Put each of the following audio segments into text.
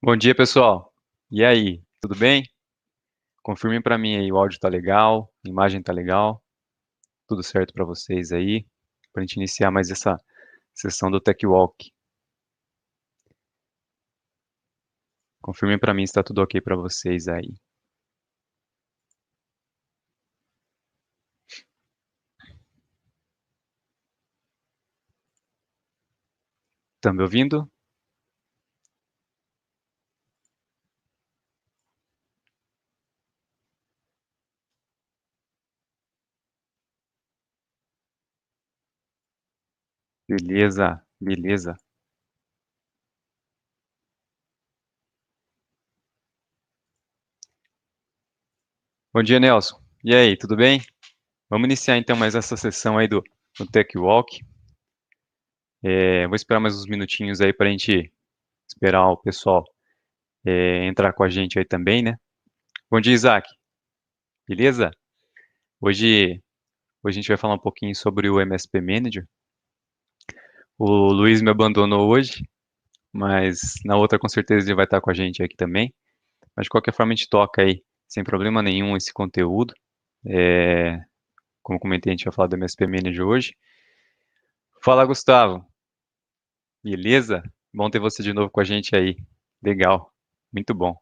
Bom dia, pessoal. E aí, tudo bem? Confirme para mim aí, o áudio tá legal, a imagem tá legal, tudo certo para vocês aí, para a gente iniciar mais essa sessão do Tech Walk. Confirme para mim se está tudo ok para vocês aí. Estão me ouvindo? Beleza, beleza. Bom dia, Nelson. E aí, tudo bem? Vamos iniciar então mais essa sessão aí do Tech Walk. Vou esperar mais uns minutinhos aí para a gente esperar o pessoal entrar com a gente aí também, né? Bom dia, Isaac. Beleza? Hoje a gente vai falar um pouquinho sobre o MSP Manager. O Luiz me abandonou hoje, mas na outra com certeza ele vai estar com a gente aqui também. Mas de qualquer forma a gente toca aí, sem problema nenhum, esse conteúdo. É, como comentei, a gente vai falar do MSP Manager hoje. Fala, Gustavo. Beleza? Bom ter você de novo com a gente aí. Legal. Muito bom.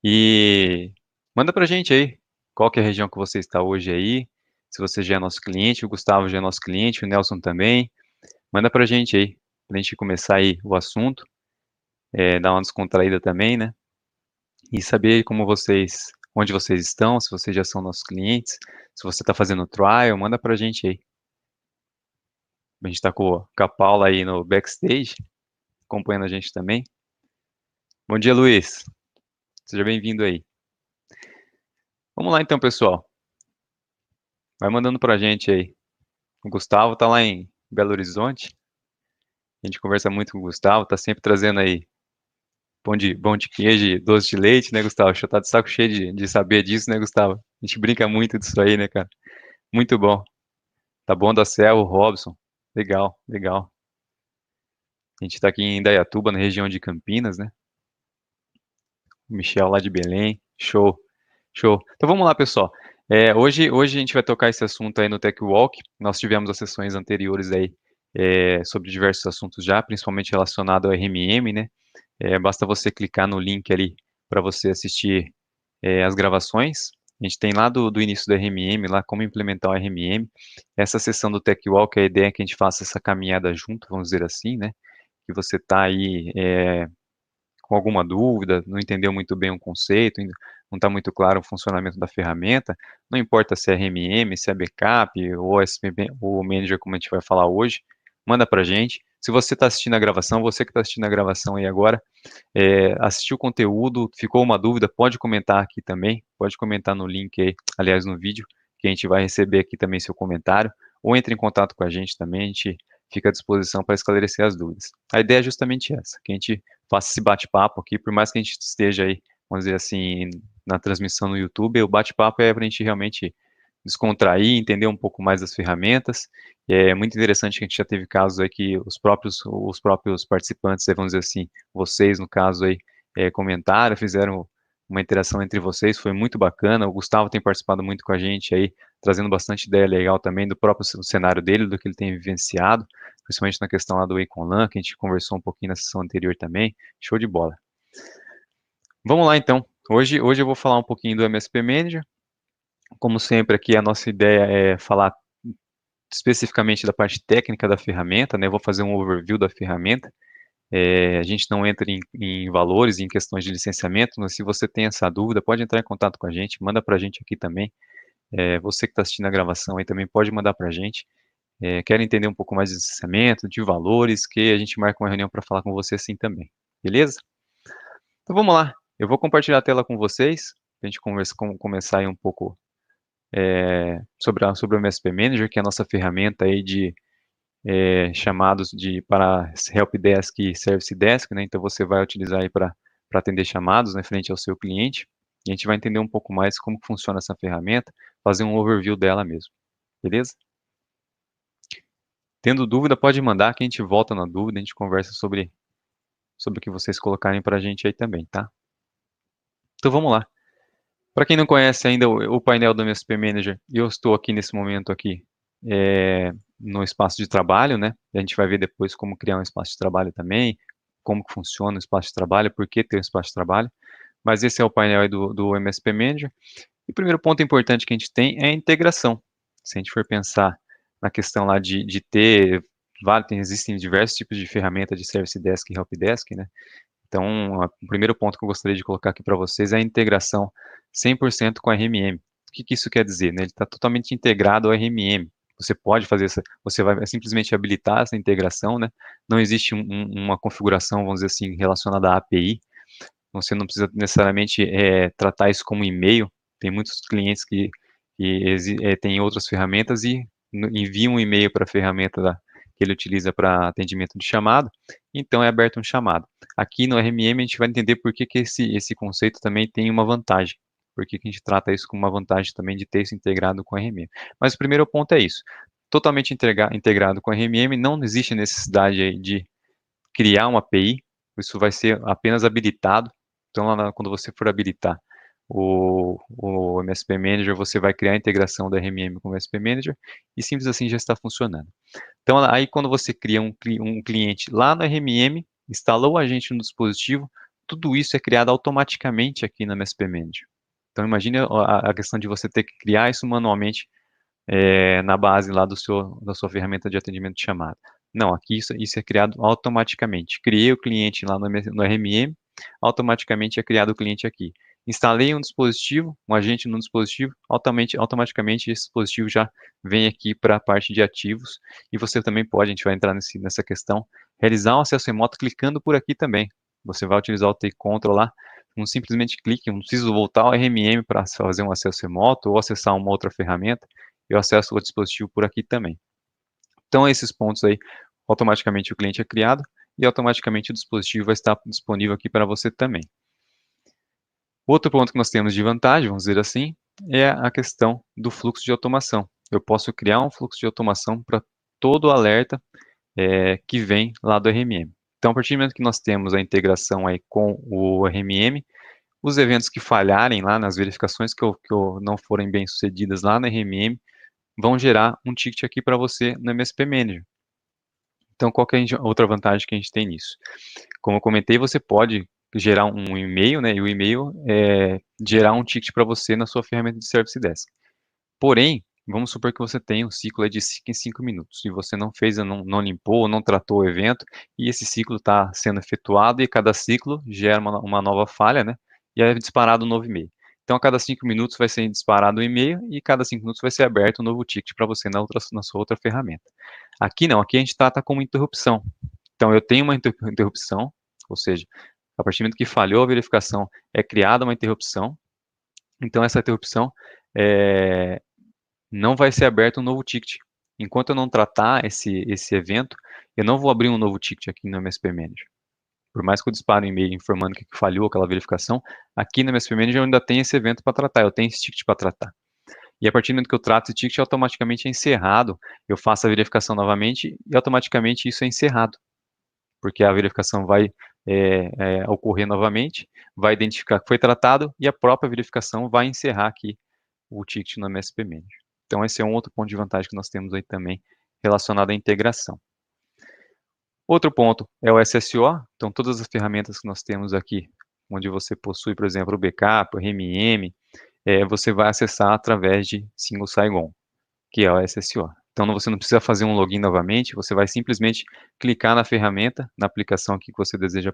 E manda pra gente aí, qual que é a região que você está hoje aí. Se você já é nosso cliente, o Gustavo já é nosso cliente, o Nelson também. Manda pra gente aí, pra gente começar aí o assunto. Dar uma descontraída também, né? E saber como vocês, onde vocês estão, se vocês já são nossos clientes, se você está fazendo trial, manda pra gente aí. A gente está com a Paula aí no backstage, acompanhando a gente também. Bom dia, Luiz. Seja bem-vindo aí. Vamos lá então, pessoal. Vai mandando pra gente aí. O Gustavo tá lá em Belo Horizonte. A gente conversa muito com o Gustavo, tá sempre trazendo aí pão de queijo, e doce de leite, né, Gustavo? Já tá de saco cheio de saber disso, né, Gustavo? A gente brinca muito disso aí, né, cara? Muito bom. Tá bom da Cel, o Robson. Legal, legal. A gente tá aqui em Indaiatuba, na região de Campinas, né? O Michel lá de Belém. Show, show. Então vamos lá, pessoal. Hoje a gente vai tocar esse assunto aí no Tech Walk. Nós tivemos as sessões anteriores aí sobre diversos assuntos já, principalmente relacionado ao RMM, né? Basta você clicar no link ali para você assistir as gravações. A gente tem lá do início do RMM, lá como implementar o RMM. Essa sessão do Tech Walk, a ideia é que a gente faça essa caminhada junto, vamos dizer assim, né? Que você está aí com alguma dúvida, não entendeu muito bem um conceito, não está muito claro o funcionamento da ferramenta, não importa se é RMM, se é backup ou SPM, ou manager, como a gente vai falar hoje, manda para a gente. Se você está assistindo a gravação, você que está assistindo a gravação aí agora, assistiu o conteúdo, ficou uma dúvida, pode comentar aqui também, pode comentar no link aí, aliás, no vídeo, que a gente vai receber aqui também seu comentário, ou entre em contato com a gente também, a gente fica à disposição para esclarecer as dúvidas. A ideia é justamente essa, que a gente faça esse bate-papo aqui, por mais que a gente esteja aí, vamos dizer assim, na transmissão no YouTube, o bate-papo é para a gente realmente descontrair, entender um pouco mais das ferramentas. É muito interessante que a gente já teve casos aí que os próprios participantes, vamos dizer assim, vocês no caso aí, comentaram, fizeram uma interação entre vocês, foi muito bacana. O Gustavo tem participado muito com a gente aí, trazendo bastante ideia legal também do próprio cenário dele, do que ele tem vivenciado, principalmente na questão lá do Econlan, que a gente conversou um pouquinho na sessão anterior também. Show de bola. Vamos lá então. Hoje eu vou falar um pouquinho do MSP Manager. Como sempre aqui a nossa ideia é falar especificamente da parte técnica da ferramenta, né? Eu vou fazer um overview da ferramenta. A gente não entra em valores, em questões de licenciamento, mas se você tem essa dúvida, pode entrar em contato com a gente, manda para a gente aqui também. Você que está assistindo a gravação aí também pode mandar para a gente. Quer entender um pouco mais de licenciamento, de valores, que a gente marca uma reunião para falar com você assim também. Beleza? Então vamos lá. Eu vou compartilhar a tela com vocês, para a gente começar aí um pouco sobre o MSP Manager, que é a nossa ferramenta aí de chamados para Help Desk e Service Desk, né? Então você vai utilizar aí para atender chamados, né, frente ao seu cliente. E a gente vai entender um pouco mais como funciona essa ferramenta, fazer um overview dela mesmo. Beleza? Tendo dúvida, pode mandar que a gente volta na dúvida, a gente conversa sobre sobre o que vocês colocarem para a gente aí também, tá? Então vamos lá. Para quem não conhece ainda o painel do MSP Manager, eu estou aqui nesse momento aqui no espaço de trabalho, né? A gente vai ver depois como criar um espaço de trabalho também, como que funciona o espaço de trabalho, por que ter um espaço de trabalho. Mas esse é o painel aí do MSP Manager. E o primeiro ponto importante que a gente tem é a integração. Se a gente for pensar na questão lá de ter, existem diversos tipos de ferramenta de Service Desk e Help Desk, né? Então, o primeiro ponto que eu gostaria de colocar aqui para vocês é a integração 100% com a RMM. O que isso quer dizer? Né? Ele está totalmente integrado ao RMM. Você pode fazer você vai simplesmente habilitar essa integração, né? Não existe uma configuração, vamos dizer assim, relacionada à API. Você não precisa necessariamente tratar isso como e-mail. Tem muitos clientes que têm outras ferramentas e enviam um e-mail para a ferramenta que ele utiliza para atendimento de chamado, então é aberto um chamado. Aqui no RMM a gente vai entender por que esse conceito também tem uma vantagem, por que a gente trata isso como uma vantagem também de ter isso integrado com o RMM. Mas o primeiro ponto é isso, totalmente integrado com o RMM, não existe necessidade aí de criar uma API, isso vai ser apenas habilitado, então lá quando você for habilitar o MSP Manager, você vai criar a integração da RMM com o MSP Manager e simples assim já está funcionando. Então, aí quando você cria um cliente lá no RMM, instalou o agente no dispositivo, tudo isso é criado automaticamente aqui no MSP Manager. Então, imagine a questão de você ter que criar isso manualmente na base lá da sua ferramenta de atendimento de chamada. Não, aqui isso é criado automaticamente. Criei o cliente lá no RMM, automaticamente é criado o cliente aqui. Instalei um dispositivo, um agente no dispositivo, automaticamente esse dispositivo já vem aqui para a parte de ativos. E você também pode, a gente vai entrar nessa questão, realizar um acesso remoto clicando por aqui também. Você vai utilizar o Take Control lá, um simplesmente clique, eu não preciso voltar ao RMM para fazer um acesso remoto ou acessar uma outra ferramenta, eu acesso o dispositivo por aqui também. Então, esses pontos aí, automaticamente o cliente é criado e automaticamente o dispositivo vai estar disponível aqui para você também. Outro ponto que nós temos de vantagem, vamos dizer assim, é a questão do fluxo de automação. Eu posso criar um fluxo de automação para todo o alerta que vem lá do RMM. Então, a partir do momento que nós temos a integração aí com o RMM, os eventos que falharem lá nas verificações que não forem bem sucedidas lá no RMM, vão gerar um ticket aqui para você no MSP Manager. Então, qual que é a outra vantagem que a gente tem nisso? Como eu comentei, você pode gerar um e-mail, né, e o e-mail gerar um ticket para você na sua ferramenta de Service Desk. Porém, vamos supor que você tem um ciclo de 5 em 5 minutos, e você não fez, não limpou, não tratou o evento, e esse ciclo está sendo efetuado, e cada ciclo gera uma nova falha, né, e é disparado um novo e-mail. Então, a cada 5 minutos vai ser disparado um e-mail, e cada 5 minutos vai ser aberto um novo ticket para você na sua outra ferramenta. Aqui não, aqui a gente trata como interrupção. Então, eu tenho uma interrupção, ou seja, a partir do momento que falhou a verificação, é criada uma interrupção. Então, essa interrupção não vai ser aberto um novo ticket. Enquanto eu não tratar esse evento, eu não vou abrir um novo ticket aqui no MSP Manager. Por mais que eu dispare um e-mail informando que falhou aquela verificação, aqui no MSP Manager eu ainda tenho esse evento para tratar, eu tenho esse ticket para tratar. E a partir do momento que eu trato esse ticket, automaticamente é encerrado, eu faço a verificação novamente e automaticamente isso é encerrado. Porque a verificação vai ocorrer novamente, vai identificar que foi tratado e a própria verificação vai encerrar aqui o ticket no MSP Manager. Então, esse é um outro ponto de vantagem que nós temos aí também relacionado à integração. Outro ponto é o SSO. Então, todas as ferramentas que nós temos aqui, onde você possui, por exemplo, o backup, o RMM, você vai acessar através de Single Sign-On, que é o SSO. Então, você não precisa fazer um login novamente, você vai simplesmente clicar na ferramenta, na aplicação que você deseja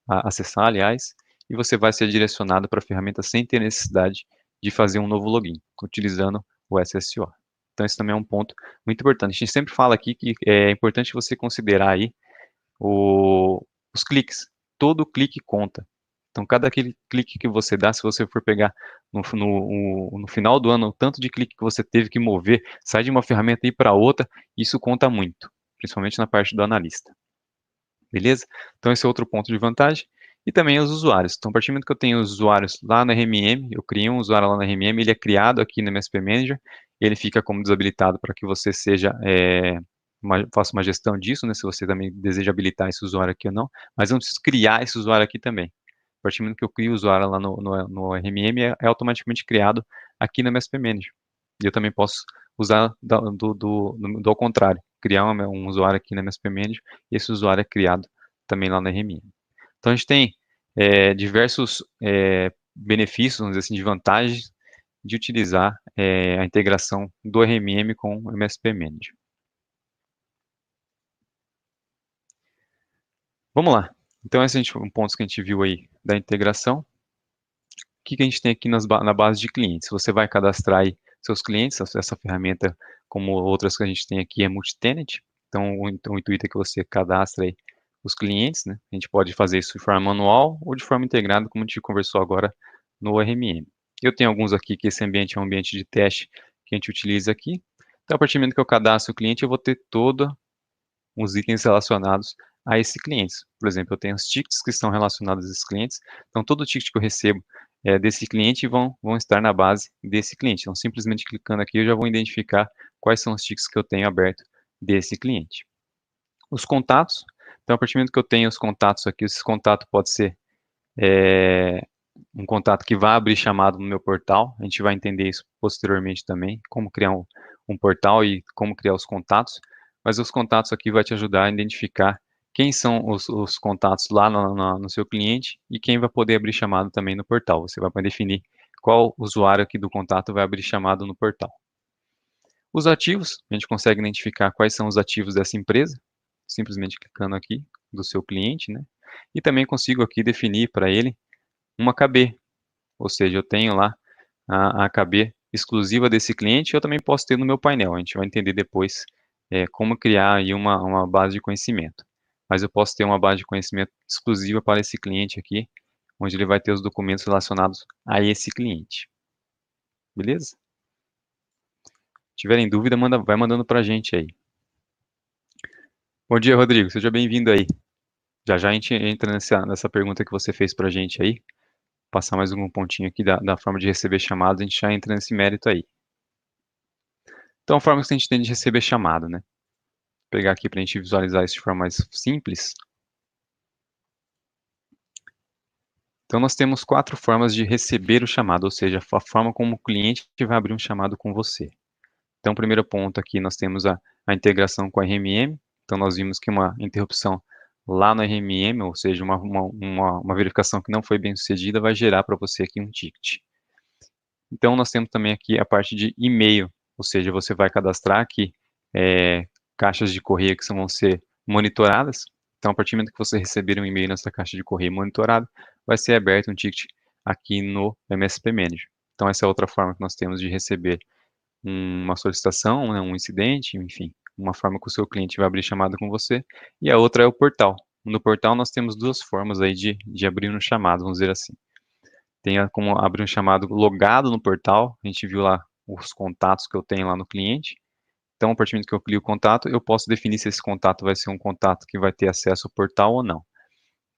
acessar, aliás, e você vai ser direcionado para a ferramenta sem ter necessidade de fazer um novo login, utilizando o SSO. Então, esse também é um ponto muito importante. A gente sempre fala aqui que é importante você considerar aí os cliques. Todo clique conta. Então, cada clique que você dá, se você for pegar no final do ano, o tanto de clique que você teve que mover, sai de uma ferramenta e ir para outra, isso conta muito, principalmente na parte do analista. Beleza? Então, esse é outro ponto de vantagem. E também os usuários. Então, a partir do momento que eu tenho os usuários lá no RMM, eu criei um usuário lá no RMM, ele é criado aqui no MSP Manager, ele fica como desabilitado para que você seja faço uma gestão disso, né, se você também deseja habilitar esse usuário aqui ou não, mas eu não preciso criar esse usuário aqui também. A partir do momento que eu crio o usuário lá no RMM, é automaticamente criado aqui na MSP Manager. E eu também posso usar do ao contrário, criar um usuário aqui na MSP Manager, e esse usuário é criado também lá no RMM. Então a gente tem diversos benefícios, vamos dizer assim, de vantagens de utilizar a integração do RMM com o MSP Manager. Vamos lá. Então, esses são pontos que a gente viu aí da integração. O que a gente tem aqui na base de clientes? Você vai cadastrar aí seus clientes, essa ferramenta, como outras que a gente tem aqui, é multi-tenant. Então, o intuito é que você cadastre aí os clientes, né? A gente pode fazer isso de forma manual ou de forma integrada, como a gente conversou agora no RMM. Eu tenho alguns aqui que esse ambiente é um ambiente de teste que a gente utiliza aqui. Então, a partir do momento que eu cadastro o cliente, eu vou ter todos os itens relacionados a esse cliente. Por exemplo, eu tenho os tickets que estão relacionados a esses clientes. Então, todo ticket que eu recebo desse cliente vão estar na base desse cliente. Então, simplesmente clicando aqui, eu já vou identificar quais são os tickets que eu tenho aberto desse cliente. Os contatos. Então, a partir do momento que eu tenho os contatos aqui, esse contato pode ser um contato que vai abrir chamado no meu portal. A gente vai entender isso posteriormente também, como criar um portal e como criar os contatos. Mas os contatos aqui vai te ajudar a identificar quem são os contatos lá no seu cliente e quem vai poder abrir chamado também no portal. Você vai poder definir qual usuário aqui do contato vai abrir chamado no portal. Os ativos, a gente consegue identificar quais são os ativos dessa empresa, simplesmente clicando aqui do seu cliente, né? E também consigo aqui definir para ele uma KB, ou seja, eu tenho lá a KB exclusiva desse cliente, eu também posso ter no meu painel. A gente vai entender depois como criar aí uma base de conhecimento. Mas eu posso ter uma base de conhecimento exclusiva para esse cliente aqui, onde ele vai ter os documentos relacionados a esse cliente. Beleza? Se tiverem dúvida, vai mandando para a gente aí. Bom dia, Rodrigo. Seja bem-vindo aí. Já a gente entra nessa pergunta que você fez para a gente aí. Passar mais algum pontinho aqui da forma de receber chamados, a gente já entra nesse mérito aí. Então, a forma que a gente tem de receber chamado, né? Vou pegar aqui para a gente visualizar isso de forma mais simples. Então, nós temos 4 formas de receber o chamado, ou seja, a forma como o cliente vai abrir um chamado com você. Então, o primeiro ponto aqui, nós temos a integração com a RMM. Então, nós vimos que uma interrupção lá no RMM, ou seja, uma verificação que não foi bem sucedida, vai gerar para você aqui um ticket. Então, nós temos também aqui a parte de e-mail, ou seja, você vai cadastrar aqui caixas de correio que vão ser monitoradas. Então, a partir do momento que você receber um e-mail nessa caixa de correio monitorado, vai ser aberto um ticket aqui no MSP Manager. Então, essa é outra forma que nós temos de receber uma solicitação, né, um incidente, enfim, uma forma que o seu cliente vai abrir chamada com você. E a outra é o portal. No portal, nós temos 2 formas aí de abrir um chamado, vamos dizer assim. Tem como abrir um chamado logado no portal, a gente viu lá os contatos que eu tenho lá no cliente. Então, a partir do momento que eu crio o contato, eu posso definir se esse contato vai ser um contato que vai ter acesso ao portal ou não.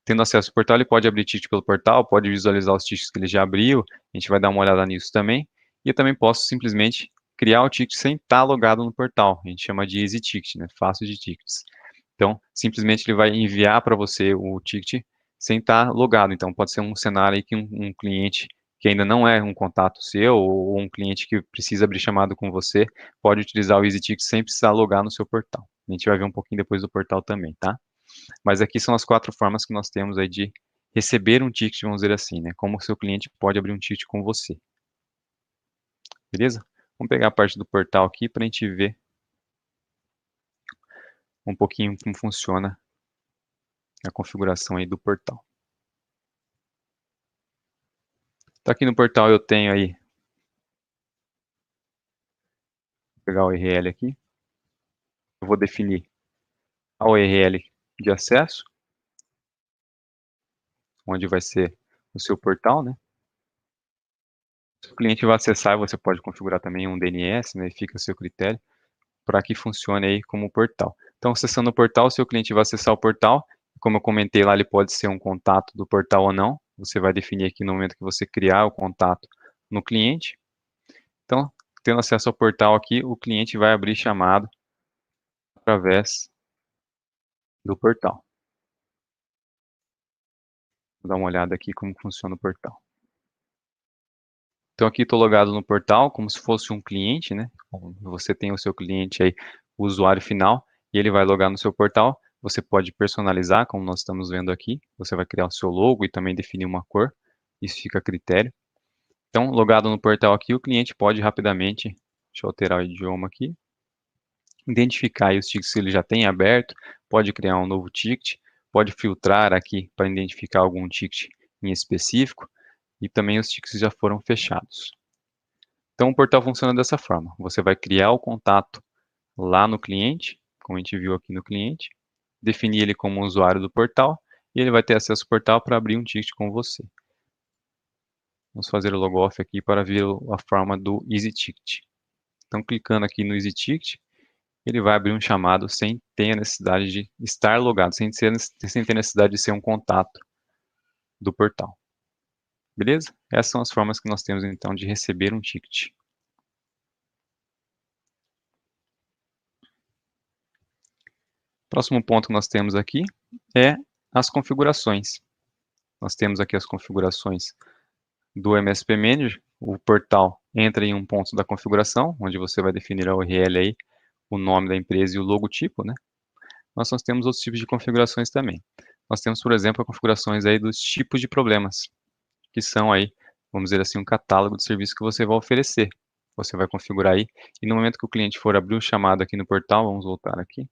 Tendo acesso ao portal, ele pode abrir ticket pelo portal, pode visualizar os tickets que ele já abriu, a gente vai dar uma olhada nisso também. E eu também posso simplesmente criar o ticket sem estar logado no portal, a gente chama de easy ticket, né? Fácil de tickets. Então, simplesmente ele vai enviar para você o ticket sem estar logado. Então, pode ser um cenário aí que um cliente que ainda não é um contato seu ou um cliente que precisa abrir chamado com você, pode utilizar o Easy Ticket sem precisar logar no seu portal. A gente vai ver um pouquinho depois do portal também, tá? Mas aqui são as 4 formas que nós temos aí de receber um ticket, vamos dizer assim, né? Como o seu cliente pode abrir um ticket com você. Beleza? Vamos pegar a parte do portal aqui para a gente ver um pouquinho como funciona a configuração aí do portal. Então aqui no portal eu tenho aí, vou pegar o URL aqui, eu vou definir a URL de acesso, onde vai ser o seu portal, né? Se o cliente vai acessar, você pode configurar também um DNS, né? Fica a seu critério, para que funcione aí como portal. Então, acessando o portal, o seu cliente vai acessar o portal, como eu comentei lá, ele pode ser um contato do portal ou não, você vai definir aqui no momento que você criar o contato no cliente. Então, tendo acesso ao portal aqui, o cliente vai abrir chamado através do portal. Vou dar uma olhada aqui como funciona o portal. Então aqui estou logado no portal como se fosse um cliente, né? Você tem o seu cliente aí, o usuário final, e ele vai logar no seu portal. Você pode personalizar, como nós estamos vendo aqui. Você vai criar o seu logo e também definir uma cor. Isso fica a critério. Então, logado no portal aqui, o cliente pode rapidamente, deixa eu alterar o idioma aqui, identificar aí os tickets que ele já tem aberto, pode criar um novo ticket, pode filtrar aqui para identificar algum ticket em específico, e também os tickets já foram fechados. Então, o portal funciona dessa forma. Você vai criar o contato lá no cliente, como a gente viu aqui no cliente, definir ele como usuário do portal, e ele vai ter acesso ao portal para abrir um ticket com você. Vamos fazer o logoff aqui para ver a forma do Easy Ticket. Então, clicando aqui no Easy Ticket, ele vai abrir um chamado sem ter a necessidade de estar logado, sem ter necessidade de ser um contato do portal. Beleza? Essas são as formas que nós temos, então, de receber um ticket. Próximo ponto que nós temos aqui é as configurações. Nós temos aqui as configurações do MSP Manager. O portal entra em um ponto da configuração, onde você vai definir a URL aí, o nome da empresa e o logotipo, né? Nós temos outros tipos de configurações também. Nós temos, por exemplo, configurações aí dos tipos de problemas, que são aí, vamos dizer assim, um catálogo de serviços que você vai oferecer. Você vai configurar aí, e no momento que o cliente for abrir o chamado aqui no portal, vamos voltar aqui.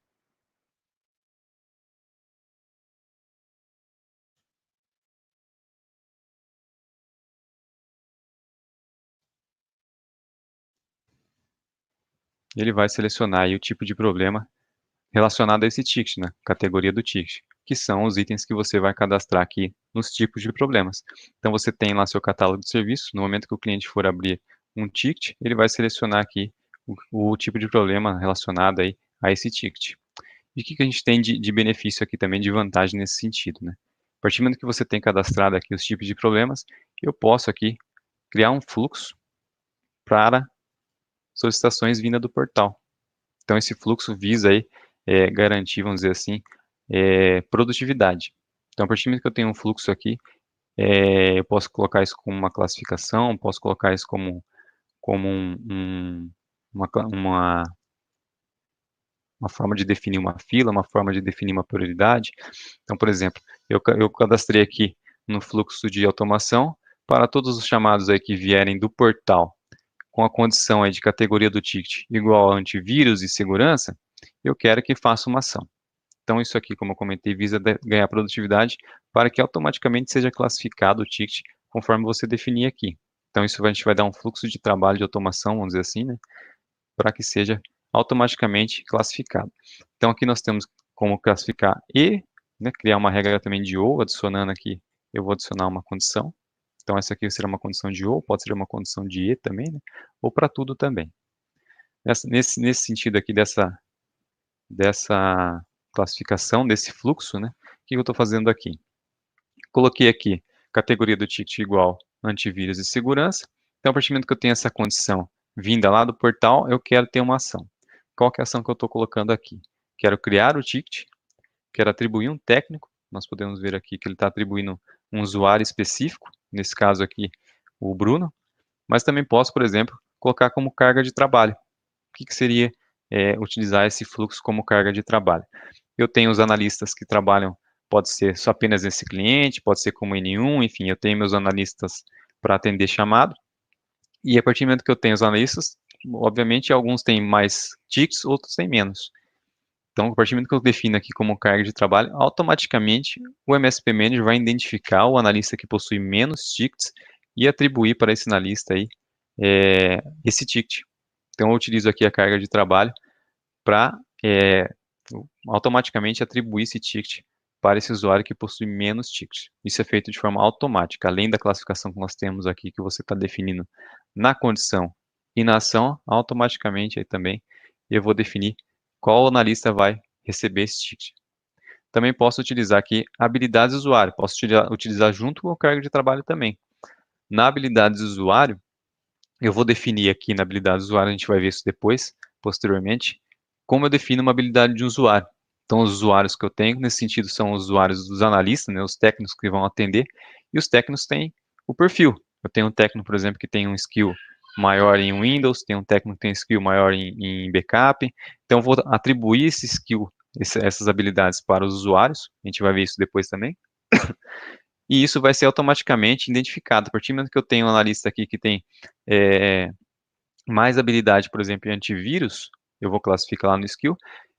Ele vai selecionar aí o tipo de problema relacionado a esse ticket, né? Categoria do ticket, que são os itens que você vai cadastrar aqui nos tipos de problemas. Então você tem lá seu catálogo de serviços, no momento que o cliente for abrir um ticket, ele vai selecionar aqui o tipo de problema relacionado aí a esse ticket. E o que a gente tem de benefício aqui também, de vantagem nesse sentido, né? A partir do momento que você tem cadastrado aqui os tipos de problemas, eu posso aqui criar um fluxo para solicitações vinda do portal. Então, esse fluxo visa aí, garantir, vamos dizer assim, produtividade. Então, a partir do momento que eu tenho um fluxo aqui, eu posso colocar isso como uma classificação, posso colocar isso como uma forma de definir uma fila, uma forma de definir uma prioridade. Então, por exemplo, eu cadastrei aqui no fluxo de automação para todos os chamados aí que vierem do portal com a condição aí de categoria do ticket igual a antivírus e segurança, eu quero que faça uma ação. Então, isso aqui, como eu comentei, visa ganhar produtividade para que automaticamente seja classificado o ticket conforme você definir aqui. Então, isso a gente vai dar um fluxo de trabalho de automação, vamos dizer assim, né, para que seja automaticamente classificado. Então, aqui nós temos como classificar e, né, criar uma regra também de ou, adicionando aqui, eu vou adicionar uma condição. Então, essa aqui será uma condição de ou, pode ser uma condição de e também, né, ou para tudo também. Nesse sentido aqui dessa classificação, desse fluxo, né, o que eu estou fazendo aqui? Coloquei aqui categoria do ticket igual antivírus e segurança. Então, a partir do momento que eu tenho essa condição vinda lá do portal, eu quero ter uma ação. Qual que é a ação que eu estou colocando aqui? Quero criar o ticket, quero atribuir um técnico. Nós podemos ver aqui que ele está atribuindo um usuário específico, nesse caso aqui, o Bruno. Mas também posso, por exemplo, colocar como carga de trabalho. O que seria utilizar esse fluxo como carga de trabalho? Eu tenho os analistas que trabalham, pode ser só apenas nesse cliente, pode ser como N1, enfim, eu tenho meus analistas para atender chamado. E a partir do momento que eu tenho os analistas, obviamente alguns têm mais tickets, outros têm menos. Então, a partir do momento que eu defino aqui como carga de trabalho, automaticamente o MSP Manager vai identificar o analista que possui menos tickets e atribuir para esse analista aí esse ticket. Então, eu utilizo aqui a carga de trabalho para automaticamente atribuir esse ticket para esse usuário que possui menos tickets. Isso é feito de forma automática, além da classificação que nós temos aqui, que você está definindo na condição e na ação, automaticamente aí também eu vou definir qual analista vai receber esse ticket. Também posso utilizar aqui habilidades do usuário, posso utilizar junto com o cargo de trabalho também. Na habilidades do usuário, eu vou definir aqui na habilidade do usuário, a gente vai ver isso depois, posteriormente, como eu defino uma habilidade de um usuário. Então, os usuários que eu tenho, nesse sentido, são os usuários dos analistas, né, os técnicos que vão atender, e os técnicos têm o perfil. Eu tenho um técnico, por exemplo, que tem um skill maior em Windows, tem um técnico que tem um skill maior em backup, então eu vou atribuir esse skill, essas habilidades para os usuários, a gente vai ver isso depois também, e isso vai ser automaticamente identificado. A partir do momento que eu tenho um analista aqui que tem mais habilidade, por exemplo, em antivírus, eu vou classificar lá no skill,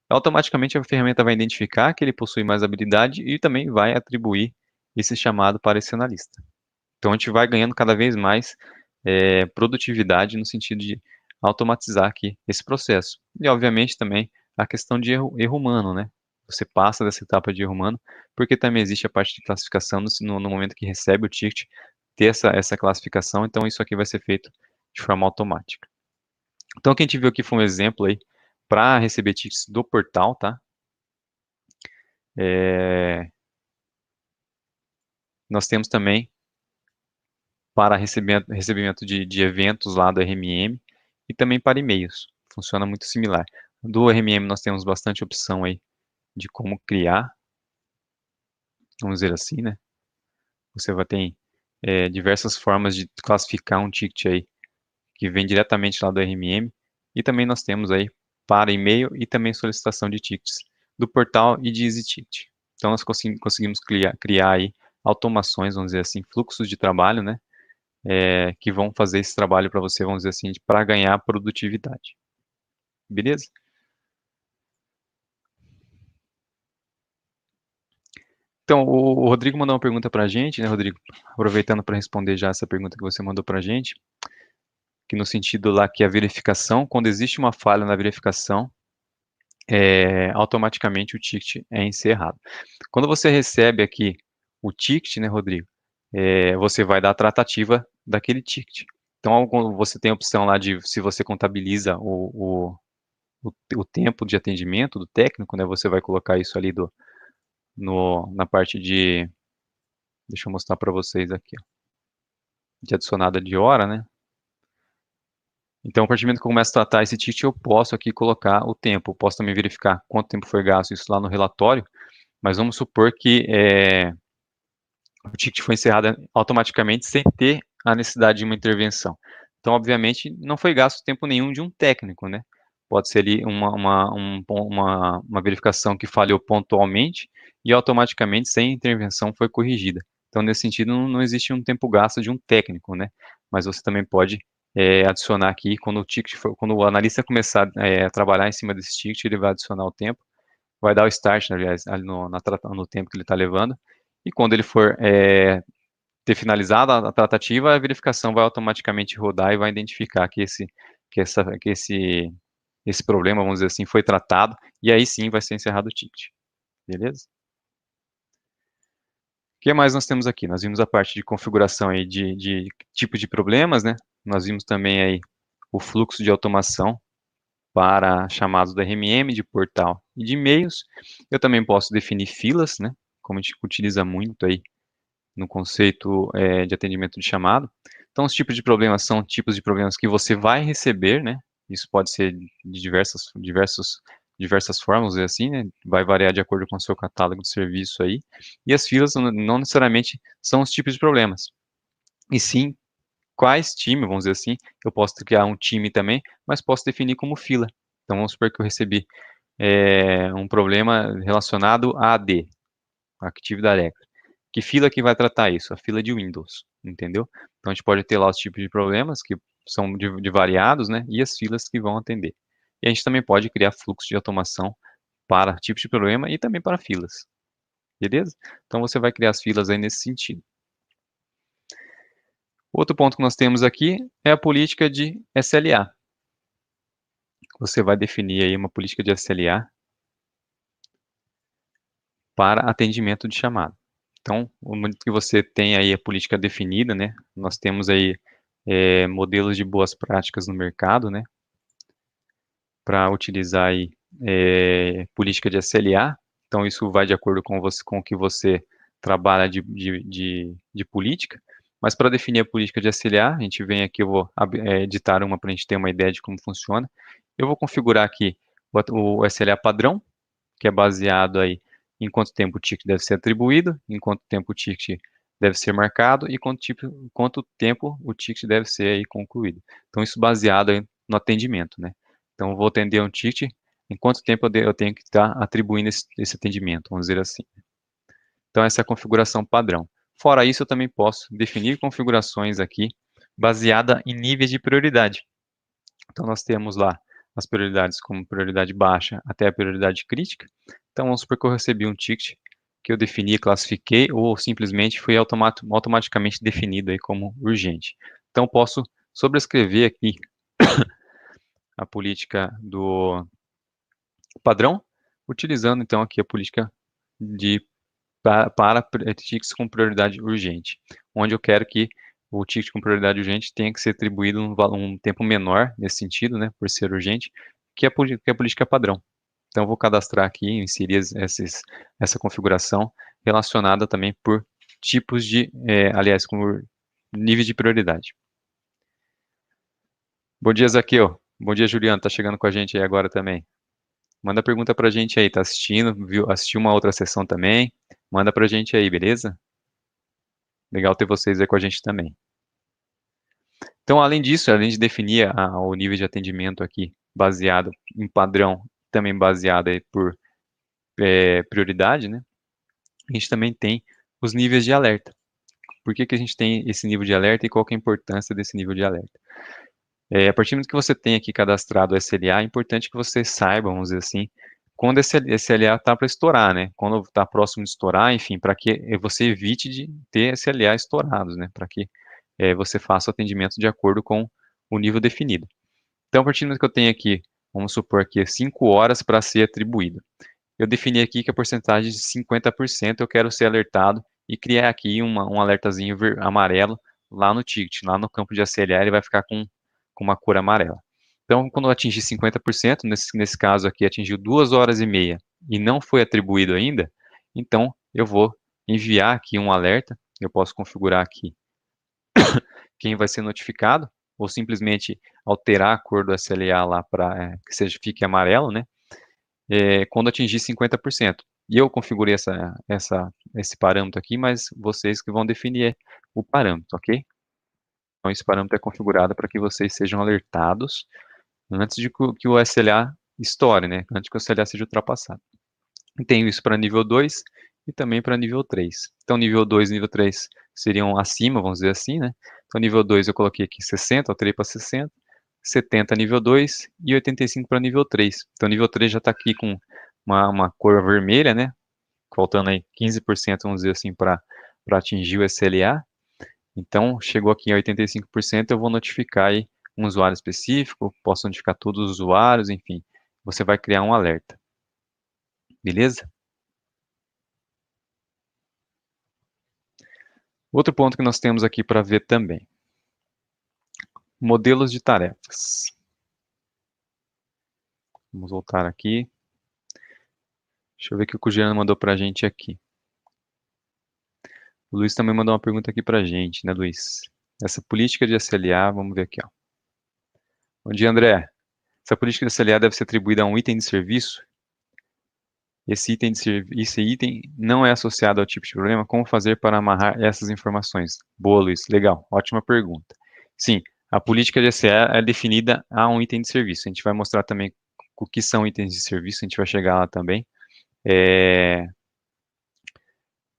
automaticamente a ferramenta vai identificar que ele possui mais habilidade e também vai atribuir esse chamado para esse analista. Então a gente vai ganhando cada vez mais produtividade no sentido de automatizar aqui esse processo. E obviamente também a questão de erro humano, né? Você passa dessa etapa de erro humano, porque também existe a parte de classificação no momento que recebe o ticket, ter essa classificação, então isso aqui vai ser feito de forma automática. Então, o que a gente viu aqui foi um exemplo aí para receber tickets do portal, tá? Nós temos também para recebimento de eventos lá do RMM e também para e-mails. Funciona muito similar. Do RMM nós temos bastante opção aí de como criar, vamos dizer assim, né? Você vai ter diversas formas de classificar um ticket aí que vem diretamente lá do RMM e também nós temos aí para e-mail e também solicitação de tickets do portal e de EasyTicket. Então nós conseguimos criar aí automações, vamos dizer assim, fluxos de trabalho, né? Que vão fazer esse trabalho para você, vamos dizer assim, para ganhar produtividade. Beleza? Então, o Rodrigo mandou uma pergunta para a gente, né, Rodrigo? Aproveitando para responder já essa pergunta que você mandou para a gente, que no sentido lá que a verificação, quando existe uma falha na verificação, automaticamente o ticket é encerrado. Quando você recebe aqui o ticket, né, Rodrigo, você vai dar a tratativa daquele ticket. Então, você tem a opção lá de, se você contabiliza o tempo de atendimento do técnico, né, você vai colocar isso ali na parte de, deixa eu mostrar para vocês aqui, ó, de adicionada de hora, né? Então, a partir do momento que eu começo a tratar esse ticket, eu posso aqui colocar o tempo. Eu posso também verificar quanto tempo foi gasto isso lá no relatório, mas vamos supor que o ticket foi encerrado automaticamente sem ter a necessidade de uma intervenção. Então, obviamente, não foi gasto tempo nenhum de um técnico, né? Pode ser ali uma verificação que falhou pontualmente e automaticamente, sem intervenção, foi corrigida. Então, nesse sentido, não existe um tempo gasto de um técnico, né? Mas você também pode adicionar aqui, quando o analista começar a trabalhar em cima desse ticket, ele vai adicionar o tempo, vai dar o start, aliás, ali no tempo que ele está levando, e quando ele for ter finalizado a tratativa, a verificação vai automaticamente rodar e vai identificar que esse problema, vamos dizer assim, foi tratado, e aí sim vai ser encerrado o ticket. Beleza? O que mais nós temos aqui? Nós vimos a parte de configuração aí de tipo de problemas, né? Nós vimos também aí o fluxo de automação para chamados do RMM, de portal e de e-mails. Eu também posso definir filas, né? Como a gente utiliza muito aí no conceito de atendimento de chamado. Então, os tipos de problemas são tipos de problemas que você vai receber, né? Isso pode ser de diversas formas, assim, né? Vai variar de acordo com o seu catálogo de serviço aí. E as filas não necessariamente são os tipos de problemas, e sim quais times, vamos dizer assim. Eu posso criar um time também, mas posso definir como fila. Então, vamos supor que eu recebi um problema relacionado a AD, Active Directory. Que fila que vai tratar isso? A fila de Windows, entendeu? Então a gente pode ter lá os tipos de problemas que são de variados, né? E as filas que vão atender. E a gente também pode criar fluxo de automação para tipos de problema e também para filas. Beleza? Então você vai criar as filas aí nesse sentido. Outro ponto que nós temos aqui é a política de SLA. Você vai definir aí uma política de SLA para atendimento de chamada. Então, no momento que você tem aí a política definida, né, nós temos aí modelos de boas práticas no mercado, né, para utilizar aí política de SLA. Então, isso vai de acordo com o que você trabalha de política. Mas para definir a política de SLA, a gente vem aqui, eu vou editar uma para a gente ter uma ideia de como funciona. Eu vou configurar aqui o SLA padrão, que é baseado aí em quanto tempo o ticket deve ser atribuído, em quanto tempo o ticket deve ser marcado e quanto tempo o ticket deve ser aí concluído. Então, isso baseado aí no atendimento, né? Então, eu vou atender um ticket, em quanto tempo eu tenho que estar atribuindo esse atendimento, vamos dizer assim. Então, essa é a configuração padrão. Fora isso, eu também posso definir configurações aqui baseada em níveis de prioridade. Então, nós temos lá as prioridades como prioridade baixa até a prioridade crítica. Então, vamos supor que eu recebi um ticket que eu defini, classifiquei, ou simplesmente foi automaticamente definido aí como urgente. Então, posso sobrescrever aqui a política do padrão, utilizando então aqui a política para tickets com prioridade urgente, onde eu quero que o ticket com prioridade urgente tenha que ser atribuído um tempo menor, nesse sentido, né, por ser urgente, que a política padrão. Então, eu vou cadastrar aqui, inserir essa configuração relacionada também por tipos de, aliás, com níveis de prioridade. Bom dia, Zaqueu. Bom dia, Juliano. Tá chegando com a gente aí agora também. Manda pergunta pra gente aí. Tá assistindo? Assistiu uma outra sessão também? Manda pra gente aí, beleza? Legal ter vocês aí com a gente também. Então, além disso, além de definir o nível de atendimento aqui, baseado em padrão, também baseado aí por prioridade, né? A gente também tem os níveis de alerta. Por que que a gente tem esse nível de alerta e qual que é a importância desse nível de alerta? A partir do momento que você tem aqui cadastrado o SLA, é importante que você saiba, vamos dizer assim, quando esse SLA está para estourar, né? Quando está próximo de estourar, enfim, para que você evite de ter SLA estourados, né? Para que você faça o atendimento de acordo com o nível definido. Então, a partir do momento que eu tenho aqui, vamos supor aqui, 5 horas para ser atribuído. Eu defini aqui que a porcentagem de 50% eu quero ser alertado e criar aqui um alertazinho amarelo lá no ticket, lá no campo de SLA, ele vai ficar com uma cor amarela. Então, quando eu atingir 50%, nesse caso aqui atingiu 2 horas e meia e não foi atribuído ainda, então eu vou enviar aqui um alerta, eu posso configurar aqui quem vai ser notificado, ou simplesmente alterar a cor do SLA lá para que fique amarelo, né? Quando atingir 50%. E eu configurei esse parâmetro aqui, mas vocês que vão definir o parâmetro, ok? Então, esse parâmetro é configurado para que vocês sejam alertados antes de que o SLA estoure, né? Antes que o SLA seja ultrapassado. E tenho isso para nível 2 e também para nível 3. Então, nível 2 e nível 3 seriam acima, vamos dizer assim, né? Então, nível 2 eu coloquei aqui 60, alterei para 60, 70 nível 2 e 85 para nível 3. Então, nível 3 já está aqui com uma cor vermelha, né? Faltando aí 15%, vamos dizer assim, para atingir o SLA. Então, chegou aqui em 85%, eu vou notificar aí um usuário específico, posso notificar todos os usuários, enfim. Você vai criar um alerta. Beleza? Outro ponto que nós temos aqui para ver também. Modelos de tarefas. Vamos voltar aqui. Deixa eu ver o que o Juliano mandou para a gente aqui. O Luiz também mandou uma pergunta aqui para a gente, né, Luiz? Essa política de SLA, vamos ver aqui, ó. Bom dia, André. Essa política de SLA deve ser atribuída a um item de serviço? Esse item não é associado ao tipo de problema? Como fazer para amarrar essas informações? Boa, Luiz. Legal. Ótima pergunta. Sim, a política de SLA é definida a um item de serviço. A gente vai mostrar também o que são itens de serviço, a gente vai chegar lá também.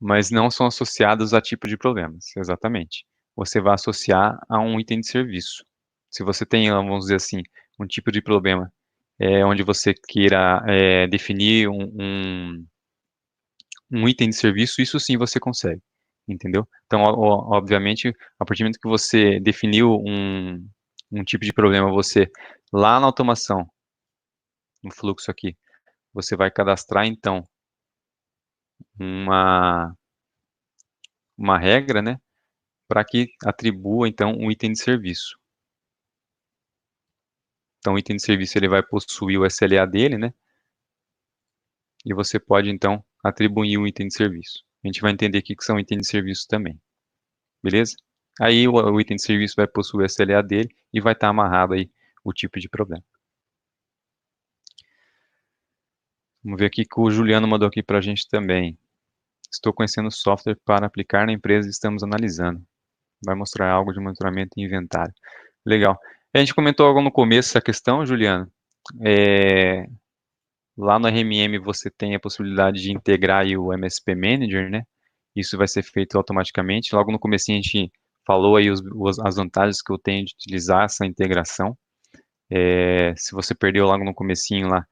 Mas não são associados a tipo de problemas, exatamente. Você vai associar a um item de serviço. Se você tem, vamos dizer assim, um tipo de problema onde você queira definir um item de serviço, isso sim você consegue, entendeu? Então, obviamente, a partir do momento que você definiu um tipo de problema, você, lá na automação, no fluxo aqui, você vai cadastrar, então, uma regra, né, para que atribua, então, um item de serviço. Então, o item de serviço ele vai possuir o SLA dele, né, e você pode, então, atribuir um item de serviço. A gente vai entender o que são itens de serviço também, beleza? Aí o item de serviço vai possuir o SLA dele e vai estar amarrado aí o tipo de problema. Vamos ver aqui que o Juliano mandou aqui para a gente também. Estou conhecendo software para aplicar na empresa e estamos analisando. Vai mostrar algo de monitoramento e inventário. Legal. A gente comentou algo no começo essa questão, Juliano. É, Lá no RMM você tem a possibilidade de integrar aí o MSP Manager, né? Isso vai ser feito automaticamente. Logo no comecinho a gente falou aí as vantagens que eu tenho de utilizar essa integração. Se você perdeu logo no comecinho lá,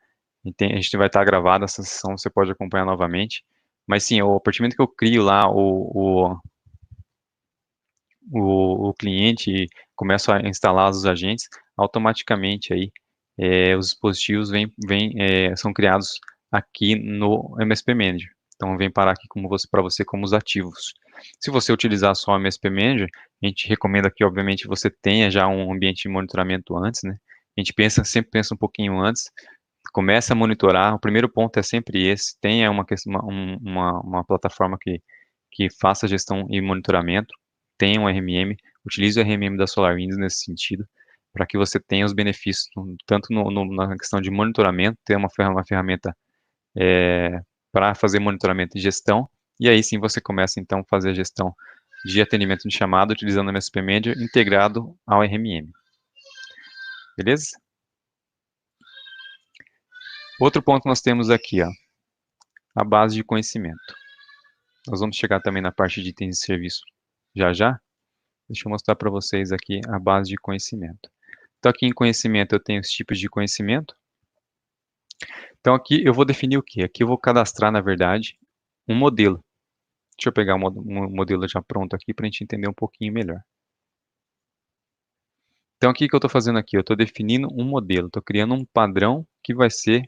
a gente vai estar gravada essa sessão, você pode acompanhar novamente. Mas sim, a partir do momento que eu crio lá o cliente e começo a instalar os agentes, automaticamente aí os dispositivos são criados aqui no MSP Manager. Então vem parar aqui para você como os ativos. Se você utilizar só o MSP Manager, a gente recomenda que obviamente você tenha já um ambiente de monitoramento antes, né? A gente sempre pensa um pouquinho antes, começa a monitorar. O primeiro ponto é sempre esse: tenha uma plataforma que faça gestão e monitoramento, tenha um RMM, utilize o RMM da SolarWinds nesse sentido, para que você tenha os benefícios, tanto na questão de monitoramento, ter uma ferramenta para fazer monitoramento e gestão, e aí sim você começa então a fazer a gestão de atendimento de chamada utilizando o MSP Manager integrado ao RMM. Beleza? Outro ponto que nós temos aqui, ó, a base de conhecimento. Nós vamos chegar também na parte de itens de serviço já já. Deixa eu mostrar para vocês aqui a base de conhecimento. Então, aqui em conhecimento, eu tenho os tipos de conhecimento. Então, aqui eu vou definir o quê? Aqui eu vou cadastrar, na verdade, um modelo. Deixa eu pegar um modelo já pronto aqui para a gente entender um pouquinho melhor. Então, o que eu estou fazendo aqui? Eu estou definindo um modelo, estou criando um padrão que vai ser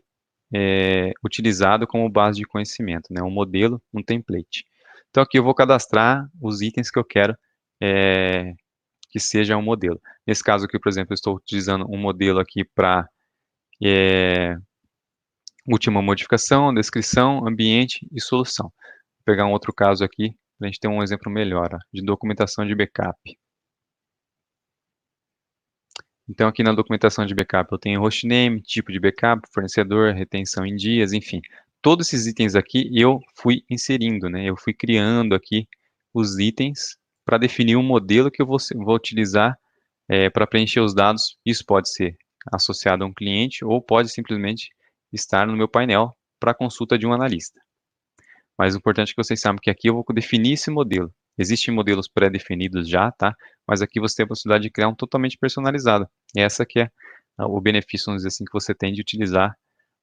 utilizado como base de conhecimento, né? Um modelo, um template. Então, aqui eu vou cadastrar os itens que eu quero que seja um modelo. Nesse caso aqui, por exemplo, eu estou utilizando um modelo aqui para última modificação, descrição, ambiente e solução. Vou pegar um outro caso aqui para a gente ter um exemplo melhor, ó, de documentação de backup. Então, aqui na documentação de backup, eu tenho hostname, tipo de backup, fornecedor, retenção em dias, enfim. Todos esses itens aqui eu fui inserindo, né? Eu fui criando aqui os itens para definir um modelo que eu vou utilizar para preencher os dados. Isso pode ser associado a um cliente ou pode simplesmente estar no meu painel para consulta de um analista. Mas o importante é que vocês saibam que aqui eu vou definir esse modelo. Existem modelos pré-definidos já, tá? Mas aqui você tem a possibilidade de criar um totalmente personalizado. E essa que é o benefício, vamos dizer assim, que você tem de utilizar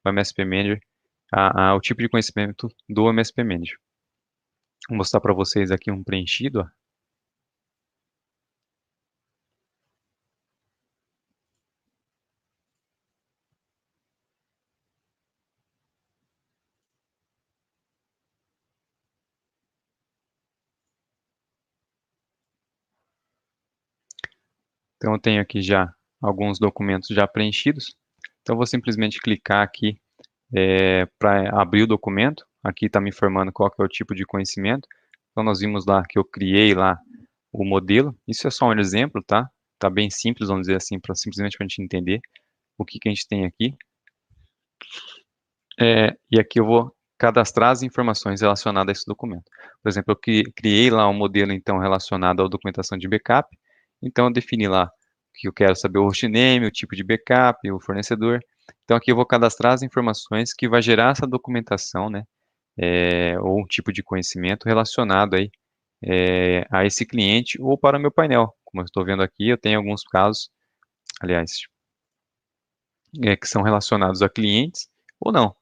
o MSP Manager, o tipo de conhecimento do MSP Manager. Vou mostrar para vocês aqui um preenchido, ó. Então eu tenho aqui já alguns documentos já preenchidos. Então eu vou simplesmente clicar aqui para abrir o documento. Aqui está me informando qual que é o tipo de conhecimento. Então nós vimos lá que eu criei lá o modelo. Isso é só um exemplo, tá? Tá bem simples, vamos dizer assim, para simplesmente para a gente entender o que a gente tem aqui. E aqui eu vou cadastrar as informações relacionadas a esse documento. Por exemplo, eu criei lá um modelo então relacionado à documentação de backup. Então eu defini lá que eu quero saber o hostname, o tipo de backup, o fornecedor. Então aqui eu vou cadastrar as informações que vai gerar essa documentação, né? Ou um tipo de conhecimento relacionado aí a esse cliente ou para o meu painel. Como eu estou vendo aqui, eu tenho alguns casos, aliás, que são relacionados a clientes ou não.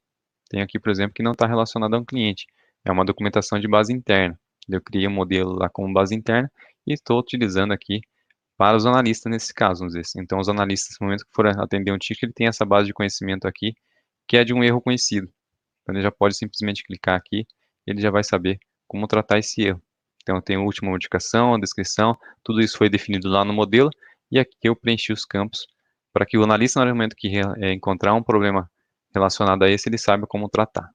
Tem aqui, por exemplo, que não está relacionado a um cliente. É uma documentação de base interna. Eu criei um modelo lá como base interna e estou utilizando aqui para os analistas nesse caso, vamos dizer assim. Então, os analistas, no momento que for atender um ticket, ele tem essa base de conhecimento aqui, que é de um erro conhecido. Então, ele já pode simplesmente clicar aqui, ele já vai saber como tratar esse erro. Então, tem a última modificação, a descrição, tudo isso foi definido lá no modelo, e aqui eu preenchi os campos para que o analista, no momento que encontrar um problema relacionado a esse, ele saiba como tratar.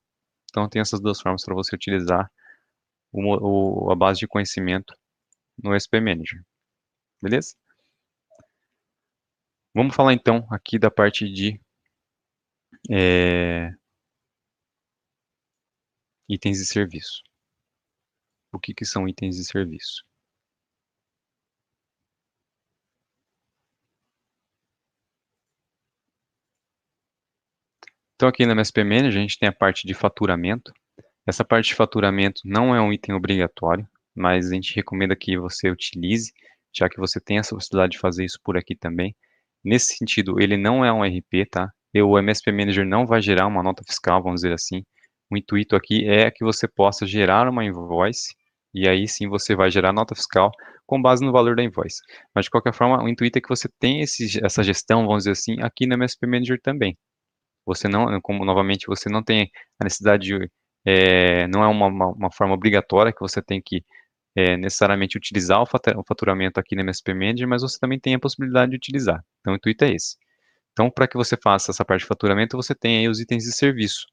Então, tem essas duas formas para você utilizar a base de conhecimento no SP Manager. Beleza? Vamos falar então aqui da parte de itens de serviço. O que são itens de serviço? Então aqui na MSP Manager a gente tem a parte de faturamento. Essa parte de faturamento não é um item obrigatório, mas a gente recomenda que você utilize, já que você tem essa possibilidade de fazer isso por aqui também. Nesse sentido, ele não é um RP, tá? O MSP Manager não vai gerar uma nota fiscal, vamos dizer assim. O intuito aqui é que você possa gerar uma invoice, e aí sim você vai gerar nota fiscal com base no valor da invoice. Mas de qualquer forma, o intuito é que você tenha essa gestão, vamos dizer assim, aqui no MSP Manager também. Você não, como novamente, você não tem a necessidade de, não é uma forma obrigatória que você tem que necessariamente utilizar o faturamento aqui no MSP Manager, mas você também tem a possibilidade de utilizar. Então, o intuito é esse. Então, para que você faça essa parte de faturamento, você tem aí os itens de serviço.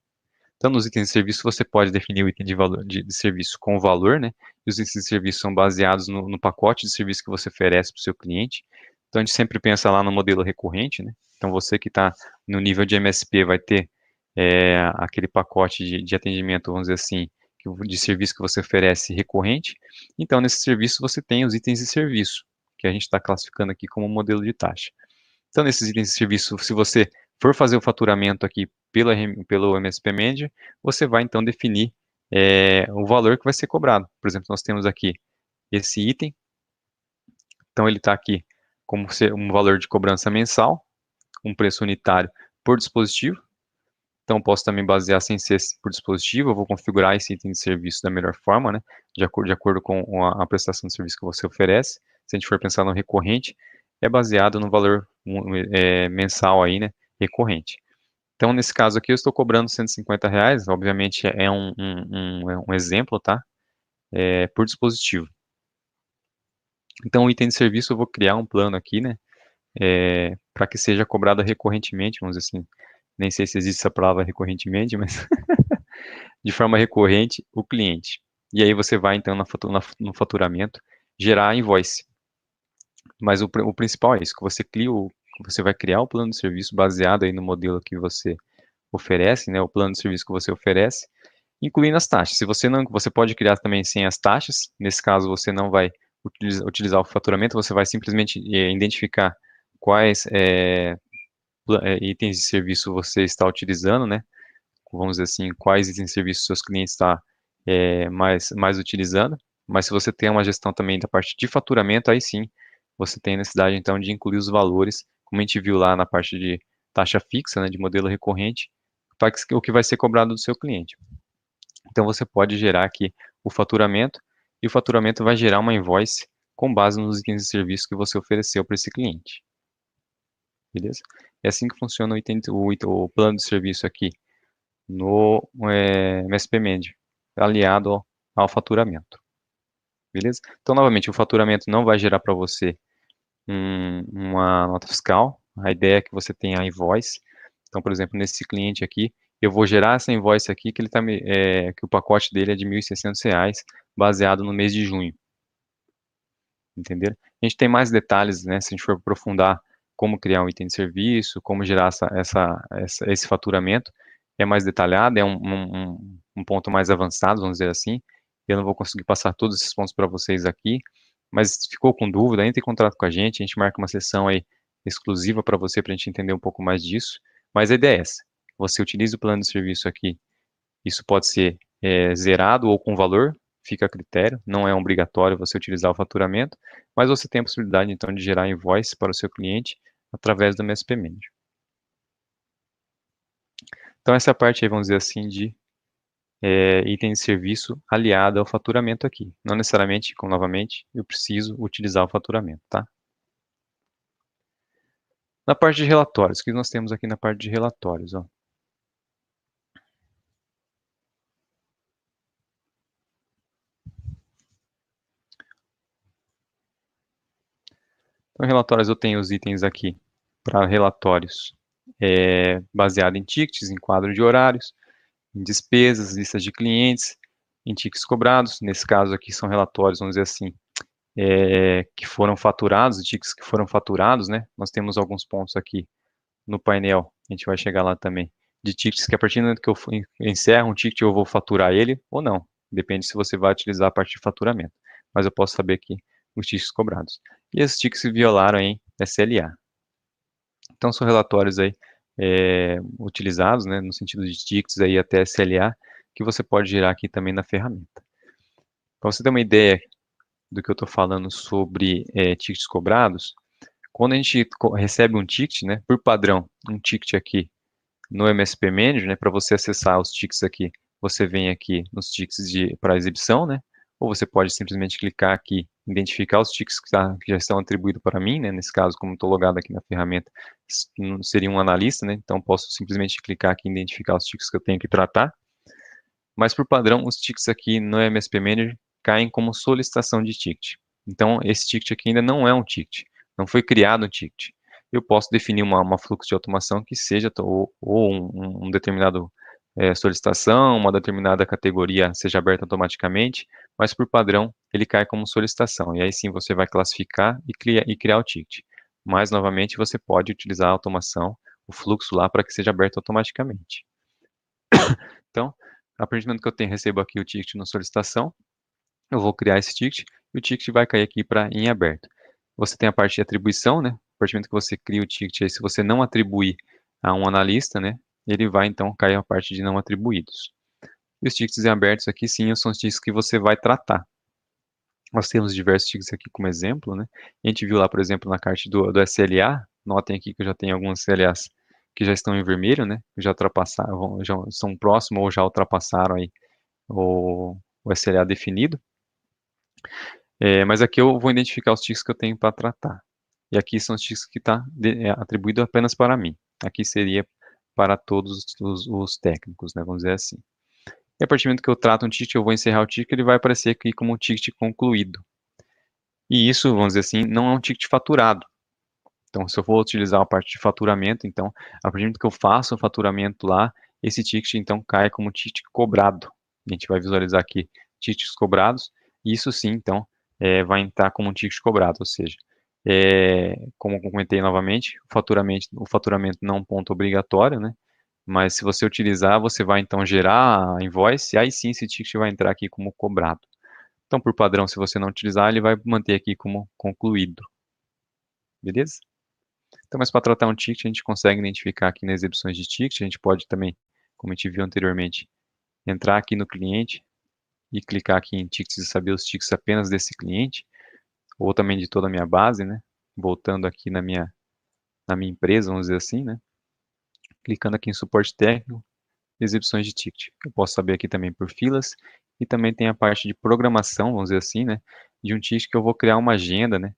Então, nos itens de serviço, você pode definir o item de, valor, de serviço com o valor, né? E os itens de serviço são baseados no pacote de serviço que você oferece para o seu cliente. Então, a gente sempre pensa lá no modelo recorrente, né? Então, você que está no nível de MSP vai ter aquele pacote de atendimento, vamos dizer assim, de serviço que você oferece recorrente. Então, nesse serviço, você tem os itens de serviço, que a gente está classificando aqui como modelo de taxa. Então, nesses itens de serviço, se você for fazer o faturamento aqui pelo MSP Manager, você vai então definir o valor que vai ser cobrado. Por exemplo, nós temos aqui esse item, então ele está aqui como um valor de cobrança mensal, um preço unitário por dispositivo. Então, posso também basear sem ser por dispositivo, eu vou configurar esse item de serviço da melhor forma, né? De acordo com a prestação de serviço que você oferece. Se a gente for pensar no recorrente, é baseado no valor mensal aí, né? Recorrente. Então, nesse caso aqui, eu estou cobrando R$ 150, obviamente é um exemplo, tá? Por dispositivo. Então, o item de serviço, eu vou criar um plano aqui, né? Para que seja cobrado recorrentemente, vamos dizer assim. Nem sei se existe essa palavra recorrentemente, mas de forma recorrente o cliente. E aí você vai, então, no faturamento, gerar a invoice. Mas o principal é isso, que você vai criar o plano de serviço baseado aí no modelo que você oferece, né, o plano de serviço que você oferece, incluindo as taxas. Se você não, você pode criar também sem as taxas. Nesse caso, você não vai utilizar o faturamento, você vai simplesmente identificar quais itens de serviço você está utilizando, né? Vamos dizer assim, quais itens de serviço seus clientes estão mais utilizando. Mas se você tem uma gestão também da parte de faturamento, aí sim, você tem a necessidade então de incluir os valores, como a gente viu lá na parte de taxa fixa, né, de modelo recorrente, o que vai ser cobrado do seu cliente. Então você pode gerar aqui o faturamento, e o faturamento vai gerar uma invoice com base nos itens de serviço que você ofereceu para esse cliente. Beleza? É assim que funciona o plano de serviço aqui no MSP Manager, aliado ao faturamento. Beleza? Então, novamente, o faturamento não vai gerar para você uma nota fiscal. A ideia é que você tenha a invoice. Então, por exemplo, nesse cliente aqui, eu vou gerar essa invoice aqui, que o pacote dele é de R$ 1.600, baseado no mês de junho. Entenderam? A gente tem mais detalhes, né, se a gente for aprofundar como criar um item de serviço, como gerar esse faturamento, é mais detalhado, é um ponto mais avançado, vamos dizer assim. Eu não vou conseguir passar todos esses pontos para vocês aqui, mas se ficou com dúvida, entre em contato com a gente marca uma sessão aí exclusiva para você, para a gente entender um pouco mais disso. Mas a ideia é essa, você utiliza o plano de serviço aqui, isso pode ser zerado ou com valor, fica a critério, não é obrigatório você utilizar o faturamento, mas você tem a possibilidade então de gerar invoice para o seu cliente através do MSP Manager. Então essa é a parte aí, vamos dizer assim, de item de serviço aliado ao faturamento aqui. Não necessariamente, como novamente, eu preciso utilizar o faturamento, tá? Na parte de relatórios, o que nós temos aqui na parte de relatórios? Ó? Então, relatórios, eu tenho os itens aqui para relatórios baseado em tickets, em quadro de horários, em despesas, listas de clientes, em tickets cobrados. Nesse caso aqui são relatórios, vamos dizer assim, que foram faturados, tickets que foram faturados, né? Nós temos alguns pontos aqui no painel, a gente vai chegar lá também, de tickets que a partir do momento que eu encerro um ticket eu vou faturar ele ou não. Depende se você vai utilizar a parte de faturamento. Mas eu posso saber aqui os tickets cobrados. E esses tickets violaram em SLA. Então são relatórios aí utilizados, né, no sentido de tickets aí até SLA, que você pode gerar aqui também na ferramenta. Para você ter uma ideia do que eu estou falando sobre tickets cobrados, quando a gente recebe um ticket, né, por padrão, um ticket aqui no MSP Manager, né, para você acessar os tickets aqui, você vem aqui nos tickets para exibição, né, ou você pode simplesmente clicar aqui, identificar os tickets que já estão atribuídos para mim, né, nesse caso, como estou logado aqui na ferramenta, seria um analista, né, então posso simplesmente clicar aqui e identificar os tickets que eu tenho que tratar, mas por padrão, os tickets aqui no MSP Manager caem como solicitação de ticket. Então, esse ticket aqui ainda não é um ticket, não foi criado um ticket. Eu posso definir uma fluxo de automação que seja ou um determinado solicitação, uma determinada categoria seja aberta automaticamente, mas por padrão ele cai como solicitação. E aí sim você vai classificar e criar o ticket. Mas novamente você pode utilizar a automação, o fluxo lá para que seja aberto automaticamente. Então, a partir do momento que recebo aqui o ticket na solicitação, eu vou criar esse ticket e o ticket vai cair aqui para em aberto. Você tem a parte de atribuição, né? A partir do momento que você cria o ticket, aí, se você não atribuir a um analista, né? Ele vai então cair a parte de não atribuídos. E os tickets em abertos aqui, sim, são os tickets que você vai tratar. Nós temos diversos tickets aqui como exemplo, né? A gente viu lá, por exemplo, na parte do SLA, notem aqui que eu já tenho alguns SLAs que já estão em vermelho, né? Já ultrapassaram, já são próximos ou já ultrapassaram aí o SLA definido. Mas aqui eu vou identificar os tickets que eu tenho para tratar. E aqui são os tickets que está atribuído apenas para mim. Aqui seria para todos os técnicos, né? Vamos dizer assim. E a partir do momento que eu trato um ticket, eu vou encerrar o ticket, ele vai aparecer aqui como um ticket concluído. E isso, vamos dizer assim, não é um ticket faturado. Então, se eu for utilizar a parte de faturamento, então, a partir do momento que eu faço o faturamento lá, esse ticket, então, cai como ticket cobrado. A gente vai visualizar aqui tickets cobrados, e isso sim, então, vai entrar como um ticket cobrado, ou seja, como eu comentei novamente, o faturamento não é um ponto obrigatório, né? Mas se você utilizar, você vai então gerar a invoice, e aí sim esse ticket vai entrar aqui como cobrado. Então, por padrão, se você não utilizar, ele vai manter aqui como concluído. Beleza? Então, mas para tratar um ticket, a gente consegue identificar aqui nas exibições de ticket, a gente pode também, como a gente viu anteriormente, entrar aqui no cliente e clicar aqui em tickets e saber os tickets apenas desse cliente, ou também de toda a minha base, né? Voltando aqui na minha empresa, vamos dizer assim, né? Clicando aqui em suporte técnico, exibições de ticket. Eu posso saber aqui também por filas e também tem a parte de programação, vamos dizer assim, né? De um ticket que eu vou criar uma agenda, né?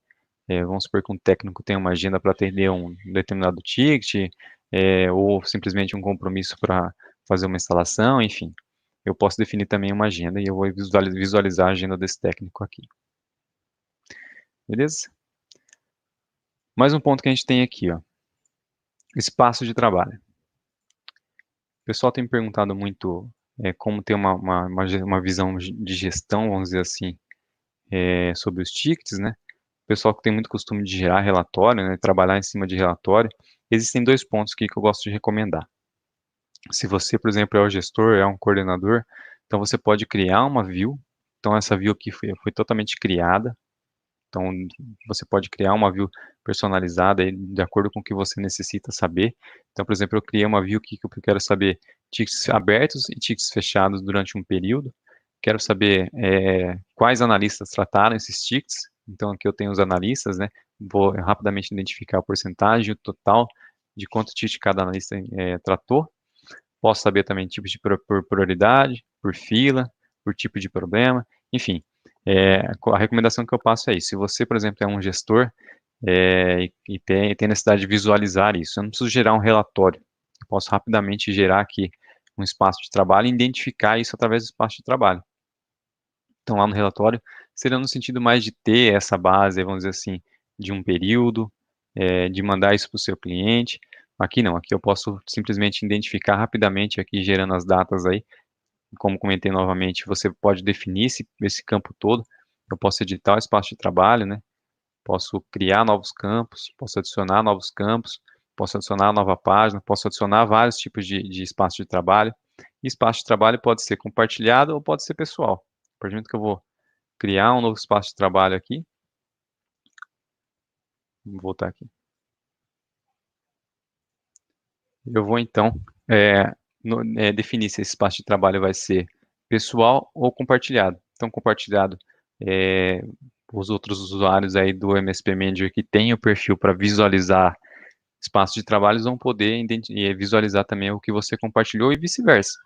Vamos supor que um técnico tem uma agenda para atender um determinado ticket, ou simplesmente um compromisso para fazer uma instalação, enfim. Eu posso definir também uma agenda e eu vou visualizar a agenda desse técnico aqui. Beleza? Mais um ponto que a gente tem aqui, ó. Espaço de trabalho. O pessoal tem me perguntado muito como ter uma visão de gestão, vamos dizer assim, sobre os tickets, né? O pessoal que tem muito costume de gerar relatório, né, trabalhar em cima de relatório, existem dois pontos aqui que eu gosto de recomendar. Se você, por exemplo, é o gestor, é um coordenador, então você pode criar uma view. Então essa view aqui foi totalmente criada. Então você pode criar uma view personalizada aí, de acordo com o que você necessita saber. Então, por exemplo, eu criei uma view aqui que eu quero saber tickets abertos e tickets fechados durante um período. Quero saber quais analistas trataram esses tickets. Então aqui eu tenho os analistas, né? Vou rapidamente identificar a porcentagem, o total de quanto ticket cada analista tratou. Posso saber também tipos de por prioridade, por fila, por tipo de problema, enfim. A recomendação que eu passo é isso. Se você, por exemplo, é um gestor e tem necessidade de visualizar isso, eu não preciso gerar um relatório. Eu posso rapidamente gerar aqui um espaço de trabalho e identificar isso através do espaço de trabalho. Então, lá no relatório, seria no sentido mais de ter essa base, vamos dizer assim, de um período, de mandar isso para o seu cliente. Aqui não, aqui eu posso simplesmente identificar rapidamente aqui, gerando as datas aí. Como comentei novamente, você pode definir esse campo todo. Eu posso editar o espaço de trabalho, né? Posso criar novos campos, posso adicionar novos campos. posso adicionar nova página, posso adicionar vários tipos de espaço de trabalho. E espaço de trabalho pode ser compartilhado ou pode ser pessoal. A partir do momento que eu vou criar um novo espaço de trabalho aqui, vou voltar aqui. Eu vou então definir se esse espaço de trabalho vai ser pessoal ou compartilhado. Então, compartilhado, os outros usuários aí do MSP Manager que têm o perfil para visualizar espaços de trabalho vão poder visualizar também o que você compartilhou e vice-versa.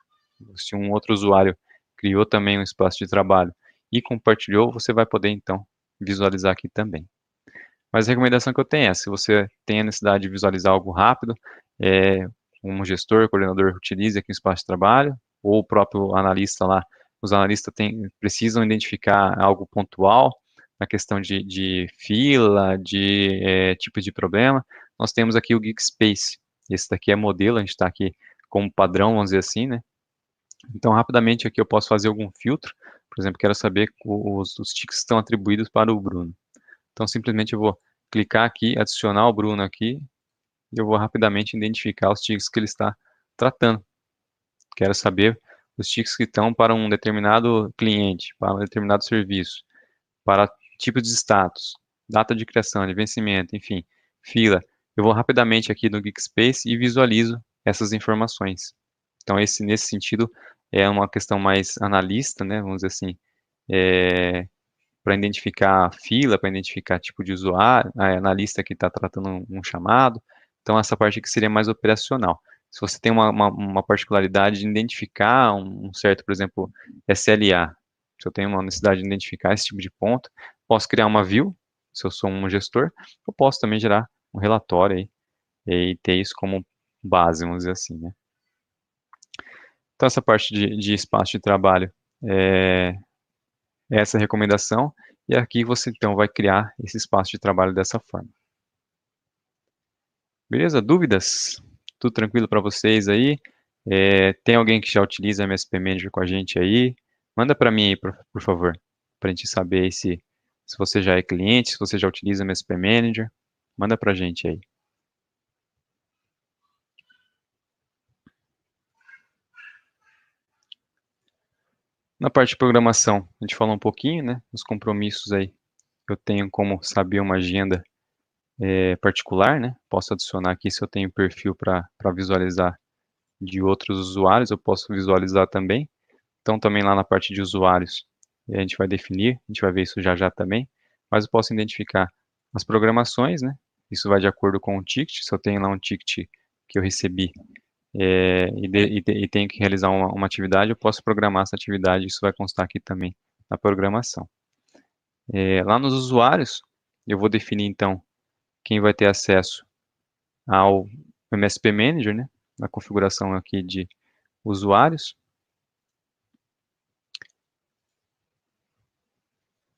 Se um outro usuário criou também um espaço de trabalho e compartilhou, você vai poder então visualizar aqui também. Mas a recomendação que eu tenho é, se você tem a necessidade de visualizar algo rápido, um gestor, coordenador utilize aqui o espaço de trabalho, ou o próprio analista lá, os analistas precisam identificar algo pontual, na questão de fila, de tipo de problema. Nós temos aqui o Geekspace, esse daqui é modelo, a gente está aqui como padrão, vamos dizer assim, né? Então, rapidamente aqui eu posso fazer algum filtro, por exemplo, quero saber os tickets que estão atribuídos para o Bruno. Então, simplesmente eu vou clicar aqui, adicionar o Bruno aqui, e eu vou rapidamente identificar os tickets que ele está tratando. Quero saber os tickets que estão para um determinado cliente, para um determinado serviço, para tipo de status, data de criação, de vencimento, enfim, fila. Eu vou rapidamente aqui no Geekspace e visualizo essas informações. Então, nesse sentido, é uma questão mais analista, né, vamos dizer assim, para identificar fila, para identificar tipo de usuário, analista que está tratando um chamado. Então, essa parte aqui seria mais operacional. Se você tem uma particularidade de identificar um certo, por exemplo, SLA, se eu tenho uma necessidade de identificar esse tipo de ponto, posso criar uma view, se eu sou um gestor, eu posso também gerar um relatório aí, e ter isso como base, vamos dizer assim, né? Então, essa parte de espaço de trabalho é essa recomendação, e aqui você então vai criar esse espaço de trabalho dessa forma. Beleza? Dúvidas? Tudo tranquilo para vocês aí? Tem alguém que já utiliza MSP Manager com a gente aí? Manda para mim aí, por favor, para a gente saber aí se você já é cliente, se você já utiliza MSP Manager. Manda para a gente aí. Na parte de programação, a gente falou um pouquinho, né? Os compromissos aí. Eu tenho como saber uma agenda particular, né? Posso adicionar aqui se eu tenho perfil para visualizar de outros usuários, eu posso visualizar também. Então, também lá na parte de usuários, a gente vai definir, a gente vai ver isso já já também, mas eu posso identificar as programações, né? Isso vai de acordo com o ticket, se eu tenho lá um ticket que eu recebi e tenho que realizar uma atividade, eu posso programar essa atividade, isso vai constar aqui também na programação. Lá nos usuários, eu vou definir então quem vai ter acesso ao MSP Manager, né? Na configuração aqui de usuários.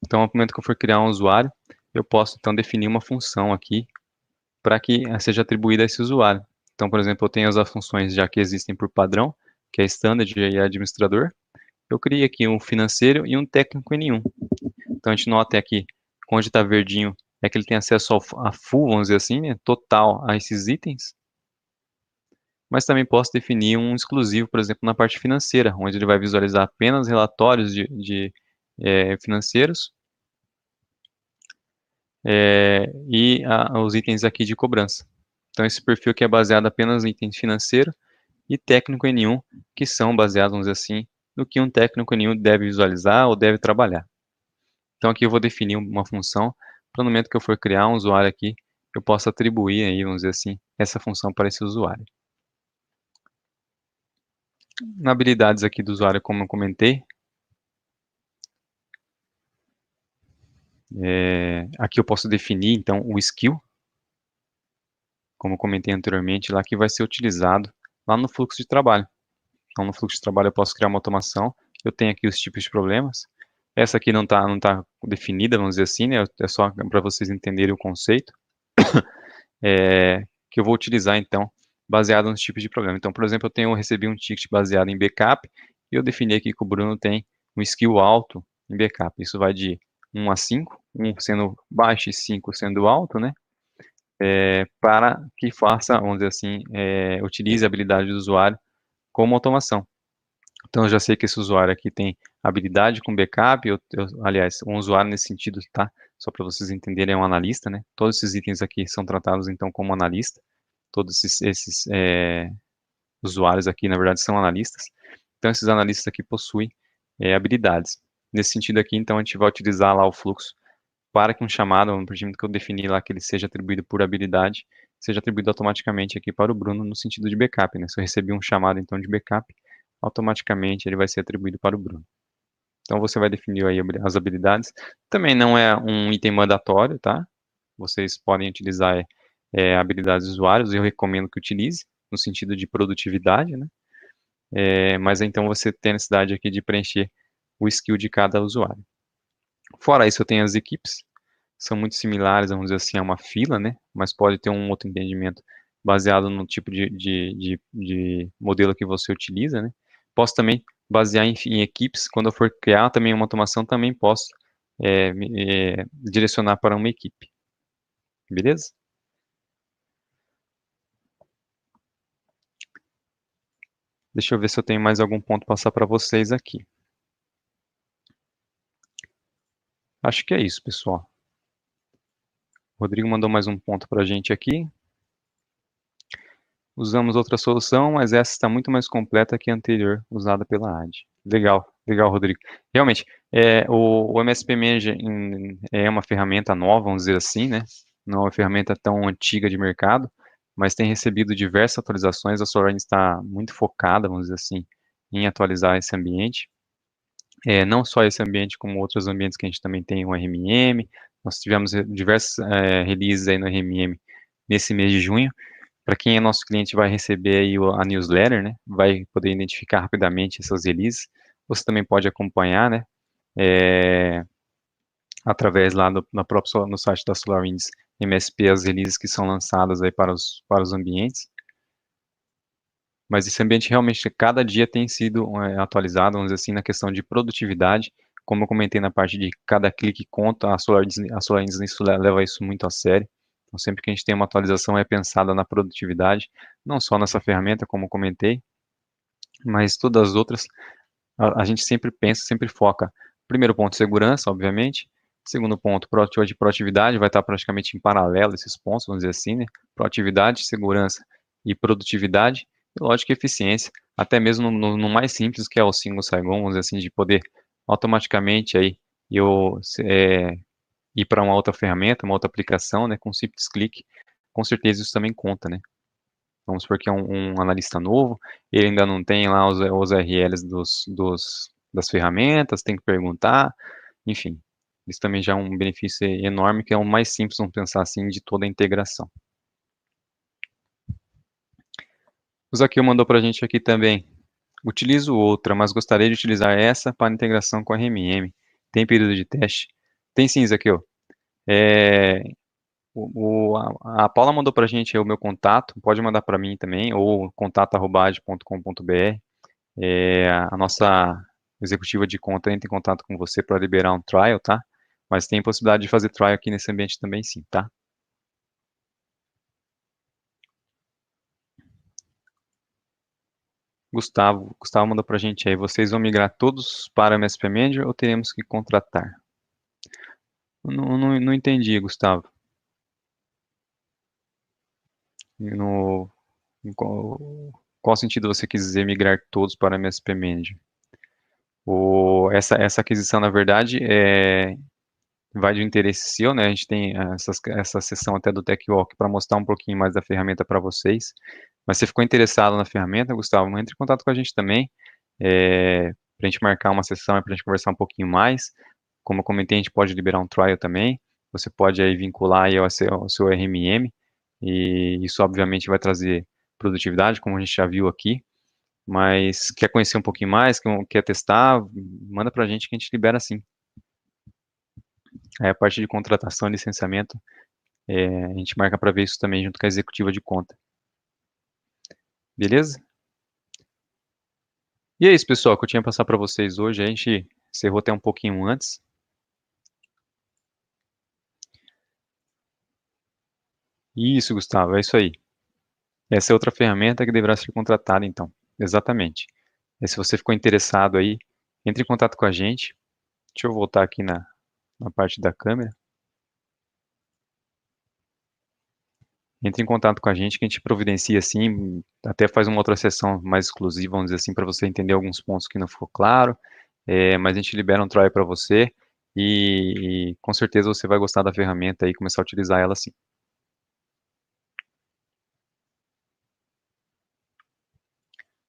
Então, no momento que eu for criar um usuário, eu posso então definir uma função aqui para que seja atribuída a esse usuário. Então, por exemplo, eu tenho as funções já que existem por padrão, que é Standard e Administrador. Eu criei aqui um financeiro e um técnico N1. Então, a gente nota aqui, onde está verdinho, é que ele tem acesso a full, vamos dizer assim, né, total a esses itens. Mas também posso definir um exclusivo, por exemplo, na parte financeira, onde ele vai visualizar apenas relatórios financeiros e os itens aqui de cobrança. Então, esse perfil aqui é baseado apenas em itens financeiros e técnico N1, que são baseados, vamos dizer assim, no que um técnico N1 deve visualizar ou deve trabalhar. Então, aqui eu vou definir uma função, para no momento que eu for criar um usuário aqui, eu possa atribuir aí, vamos dizer assim, essa função para esse usuário. Na habilidades aqui do usuário, como eu comentei, aqui eu posso definir, então, o skill, como eu comentei anteriormente, lá que vai ser utilizado lá no fluxo de trabalho. Então, no fluxo de trabalho eu posso criar uma automação, eu tenho aqui os tipos de problemas, essa aqui não tá definida, vamos dizer assim, né? É só para vocês entenderem o conceito, que eu vou utilizar, então, baseado nos tipos de problema. Então, por exemplo, eu recebi um ticket baseado em backup, e eu defini aqui que o Bruno tem um skill alto em backup. Isso vai de 1 a 5, 1 sendo baixo e 5 sendo alto, né? para que faça, vamos dizer assim, utilize a habilidade do usuário como automação. Então, eu já sei que esse usuário aqui tem habilidade com backup, aliás, um usuário nesse sentido, tá? Só para vocês entenderem, é um analista, né? Todos esses itens aqui são tratados, então, como analista. Todos esses usuários aqui, na verdade, são analistas. Então, esses analistas aqui possuem habilidades. Nesse sentido aqui, então, a gente vai utilizar lá o fluxo para que um chamado, um procedimento que eu defini lá, que ele seja atribuído por habilidade, seja atribuído automaticamente aqui para o Bruno no sentido de backup, né? Se eu receber um chamado, então, de backup, automaticamente ele vai ser atribuído para o Bruno. Então, você vai definir aí as habilidades. Também não é um item mandatório, tá? Vocês podem utilizar habilidades dos usuários, eu recomendo que utilize, no sentido de produtividade, né? Mas então você tem a necessidade aqui de preencher o skill de cada usuário. Fora isso, eu tenho as equipes, são muito similares, vamos dizer assim, a uma fila, né? Mas pode ter um outro entendimento baseado no tipo de modelo que você utiliza, né? Posso também basear em equipes, quando eu for criar também uma automação, também posso direcionar para uma equipe, beleza? Deixa eu ver se eu tenho mais algum ponto para passar para vocês aqui. Acho que é isso, pessoal. O Rodrigo mandou mais um ponto para a gente aqui. Usamos outra solução, mas essa está muito mais completa que a anterior usada pela AD. Legal, legal, Rodrigo. Realmente, o MSP Manager é uma ferramenta nova, vamos dizer assim, né? Não é uma ferramenta tão antiga de mercado, mas tem recebido diversas atualizações. A SolarWinds está muito focada, vamos dizer assim, em atualizar esse ambiente. Não só esse ambiente, como outros ambientes que a gente também tem o RMM. Nós tivemos diversas releases aí no RMM nesse mês de junho. Para quem é nosso cliente, vai receber aí a newsletter, né? Vai poder identificar rapidamente essas releases. Você também pode acompanhar, né? Através lá no site da SolarWinds MSP, as releases que são lançadas aí para os ambientes. Mas esse ambiente realmente, cada dia tem sido atualizado, vamos dizer assim, na questão de produtividade. Como eu comentei na parte de cada clique conta, a SolarWinds leva isso muito a sério. Então, sempre que a gente tem uma atualização, é pensada na produtividade, não só nessa ferramenta, como eu comentei, mas todas as outras, a gente sempre pensa, sempre foca. Primeiro ponto, segurança, obviamente. Segundo ponto, de proatividade, vai estar praticamente em paralelo esses pontos, vamos dizer assim, né? Proatividade, segurança e produtividade, e lógico, eficiência, até mesmo no mais simples, que é o single sign-on, vamos dizer assim, de poder automaticamente aí ir para uma outra ferramenta, uma outra aplicação, né, com um simples clique, com certeza isso também conta, né? Vamos supor que é um analista novo, ele ainda não tem lá os URLs das ferramentas, tem que perguntar, enfim. Isso também já é um benefício enorme, que é o mais simples, vamos pensar assim, de toda a integração. O Zaqueu mandou para a gente aqui também. Utilizo outra, mas gostaria de utilizar essa para integração com a RMM. Tem período de teste? Tem sim, Zaqueu. É, a Paula mandou para a gente o meu contato, pode mandar para mim também, ou contato@ade.com.br. A nossa executiva de conta entra em contato com você para liberar um trial, tá? Mas tem possibilidade de fazer trial aqui nesse ambiente também sim, tá? Gustavo mandou pra gente aí, vocês vão migrar todos para o MSP Manager ou teremos que contratar? Não entendi, Gustavo. No, em qual sentido você quis dizer migrar todos para o MSP Manager? Essa aquisição, na verdade, vai de interesse seu, né? A gente tem essa sessão até do Tech Walk para mostrar um pouquinho mais da ferramenta para vocês. Mas se ficou interessado na ferramenta, Gustavo, entre em contato com a gente também, para a gente marcar uma sessão e para a gente conversar um pouquinho mais. Como eu comentei, a gente pode liberar um trial também. Você pode aí vincular aí ao seu RMM e isso obviamente vai trazer produtividade, como a gente já viu aqui. Mas quer conhecer um pouquinho mais, quer testar, manda para a gente que a gente libera sim. Aí a parte de contratação e licenciamento, a gente marca para ver isso também junto com a executiva de conta. Beleza? E é isso, pessoal, que eu tinha para passar para vocês hoje. A gente encerrou até um pouquinho antes. Isso, Gustavo, é isso aí. Essa é outra ferramenta que deverá ser contratada, então. Exatamente. E se você ficou interessado aí, entre em contato com a gente. Deixa eu voltar aqui na parte da câmera. Entre em contato com a gente que a gente providencia assim, até faz uma outra sessão mais exclusiva, vamos dizer assim, para você entender alguns pontos que não ficou claro, mas a gente libera um trial para você e com certeza você vai gostar da ferramenta e começar a utilizar ela sim.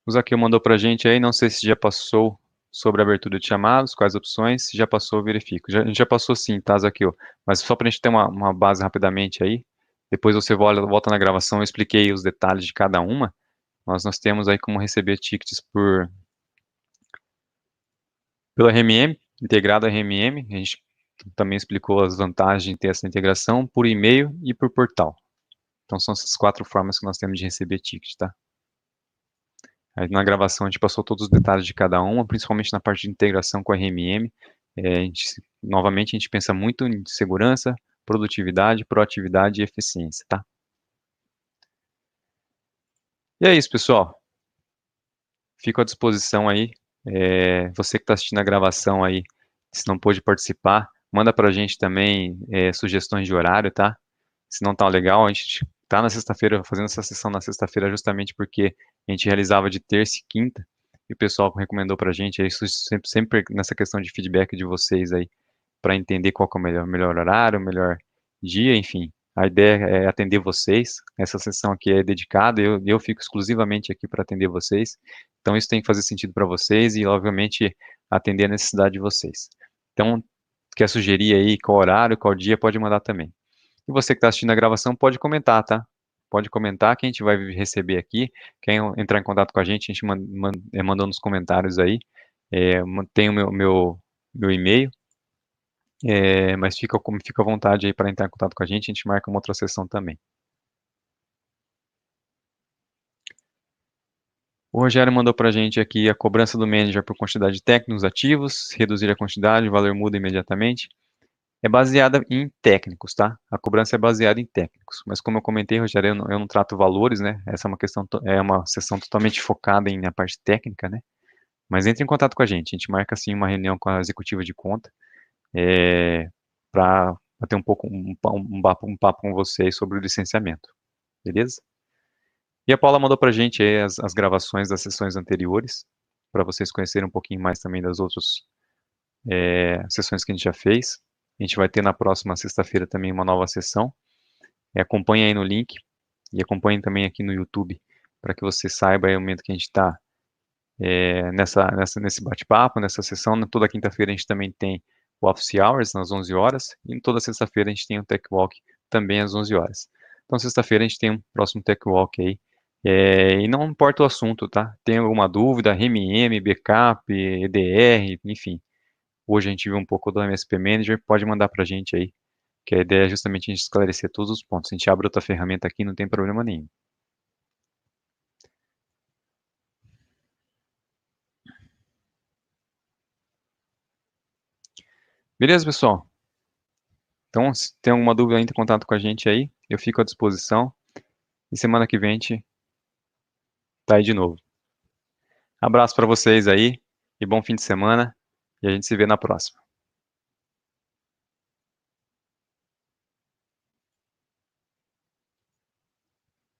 O Zaqueu mandou para a gente aí, não sei se já passou sobre a abertura de chamados, quais opções, se já passou, eu verifico. A gente já passou sim, tá, Zaqueu? Mas só para a gente ter uma base rapidamente aí, depois você volta na gravação, eu expliquei os detalhes de cada uma. Nós temos aí como receber tickets pelo RMM, integrado ao RMM. A gente também explicou as vantagens de ter essa integração por e-mail e por portal. Então são essas 4 formas que nós temos de receber tickets, tá? Aí na gravação a gente passou todos os detalhes de cada uma, principalmente na parte de integração com a RMM. Novamente a gente pensa muito em segurança, produtividade, proatividade e eficiência, tá? E é isso, pessoal. Fico à disposição aí. Você que está assistindo a gravação aí, se não pôde participar, manda para a gente também sugestões de horário, tá? Se não tá legal, a gente tá na sexta-feira, fazendo essa sessão na sexta-feira justamente porque a gente realizava de terça e quinta, e o pessoal recomendou pra gente, é isso sempre nessa questão de feedback de vocês aí, para entender qual que é o melhor horário, o melhor dia, enfim. A ideia é atender vocês. Essa sessão aqui é dedicada, eu fico exclusivamente aqui para atender vocês. Então isso tem que fazer sentido para vocês e, obviamente, atender a necessidade de vocês. Então, quer sugerir aí qual horário, qual dia, pode mandar também. E você que está assistindo a gravação pode comentar, tá? Pode comentar que a gente vai receber aqui. Quem entrar em contato com a gente mandou nos comentários aí. Tem o meu e-mail, mas fica à vontade aí para entrar em contato com a gente marca uma outra sessão também. O Rogério mandou para a gente aqui a cobrança do manager por quantidade de técnicos ativos, reduzir a quantidade, o valor muda imediatamente. É baseada em técnicos, tá? A cobrança é baseada em técnicos. Mas como eu comentei, Rogério, eu não trato valores, né? Essa é uma questão, é uma sessão totalmente focada na parte técnica, né? Mas entre em contato com a gente marca assim uma reunião com a executiva de conta, para ter um papo com vocês sobre o licenciamento, beleza? E a Paula mandou para a gente aí as gravações das sessões anteriores, para vocês conhecerem um pouquinho mais também das outras sessões que a gente já fez. A gente vai ter na próxima sexta-feira também uma nova sessão. Acompanhe aí no link e acompanhe também aqui no YouTube, para que você saiba aí o momento que a gente está nesse bate-papo, nessa sessão. Toda quinta-feira a gente também tem o Office Hours, às 11 horas, e toda sexta-feira a gente tem o Tech Walk também às 11 horas. Então, sexta-feira a gente tem um próximo Tech Walk aí. E não importa o assunto, tá? Tem alguma dúvida, RMM, Backup, EDR, enfim. Hoje a gente viu um pouco do MSP Manager, pode mandar para a gente aí, que a ideia é justamente a gente esclarecer todos os pontos. A gente abre outra ferramenta aqui, não tem problema nenhum. Beleza, pessoal? Então, se tem alguma dúvida, entre em contato com a gente aí. Eu fico à disposição. E semana que vem a gente tá aí de novo. Abraço para vocês aí e bom fim de semana. E a gente se vê na próxima.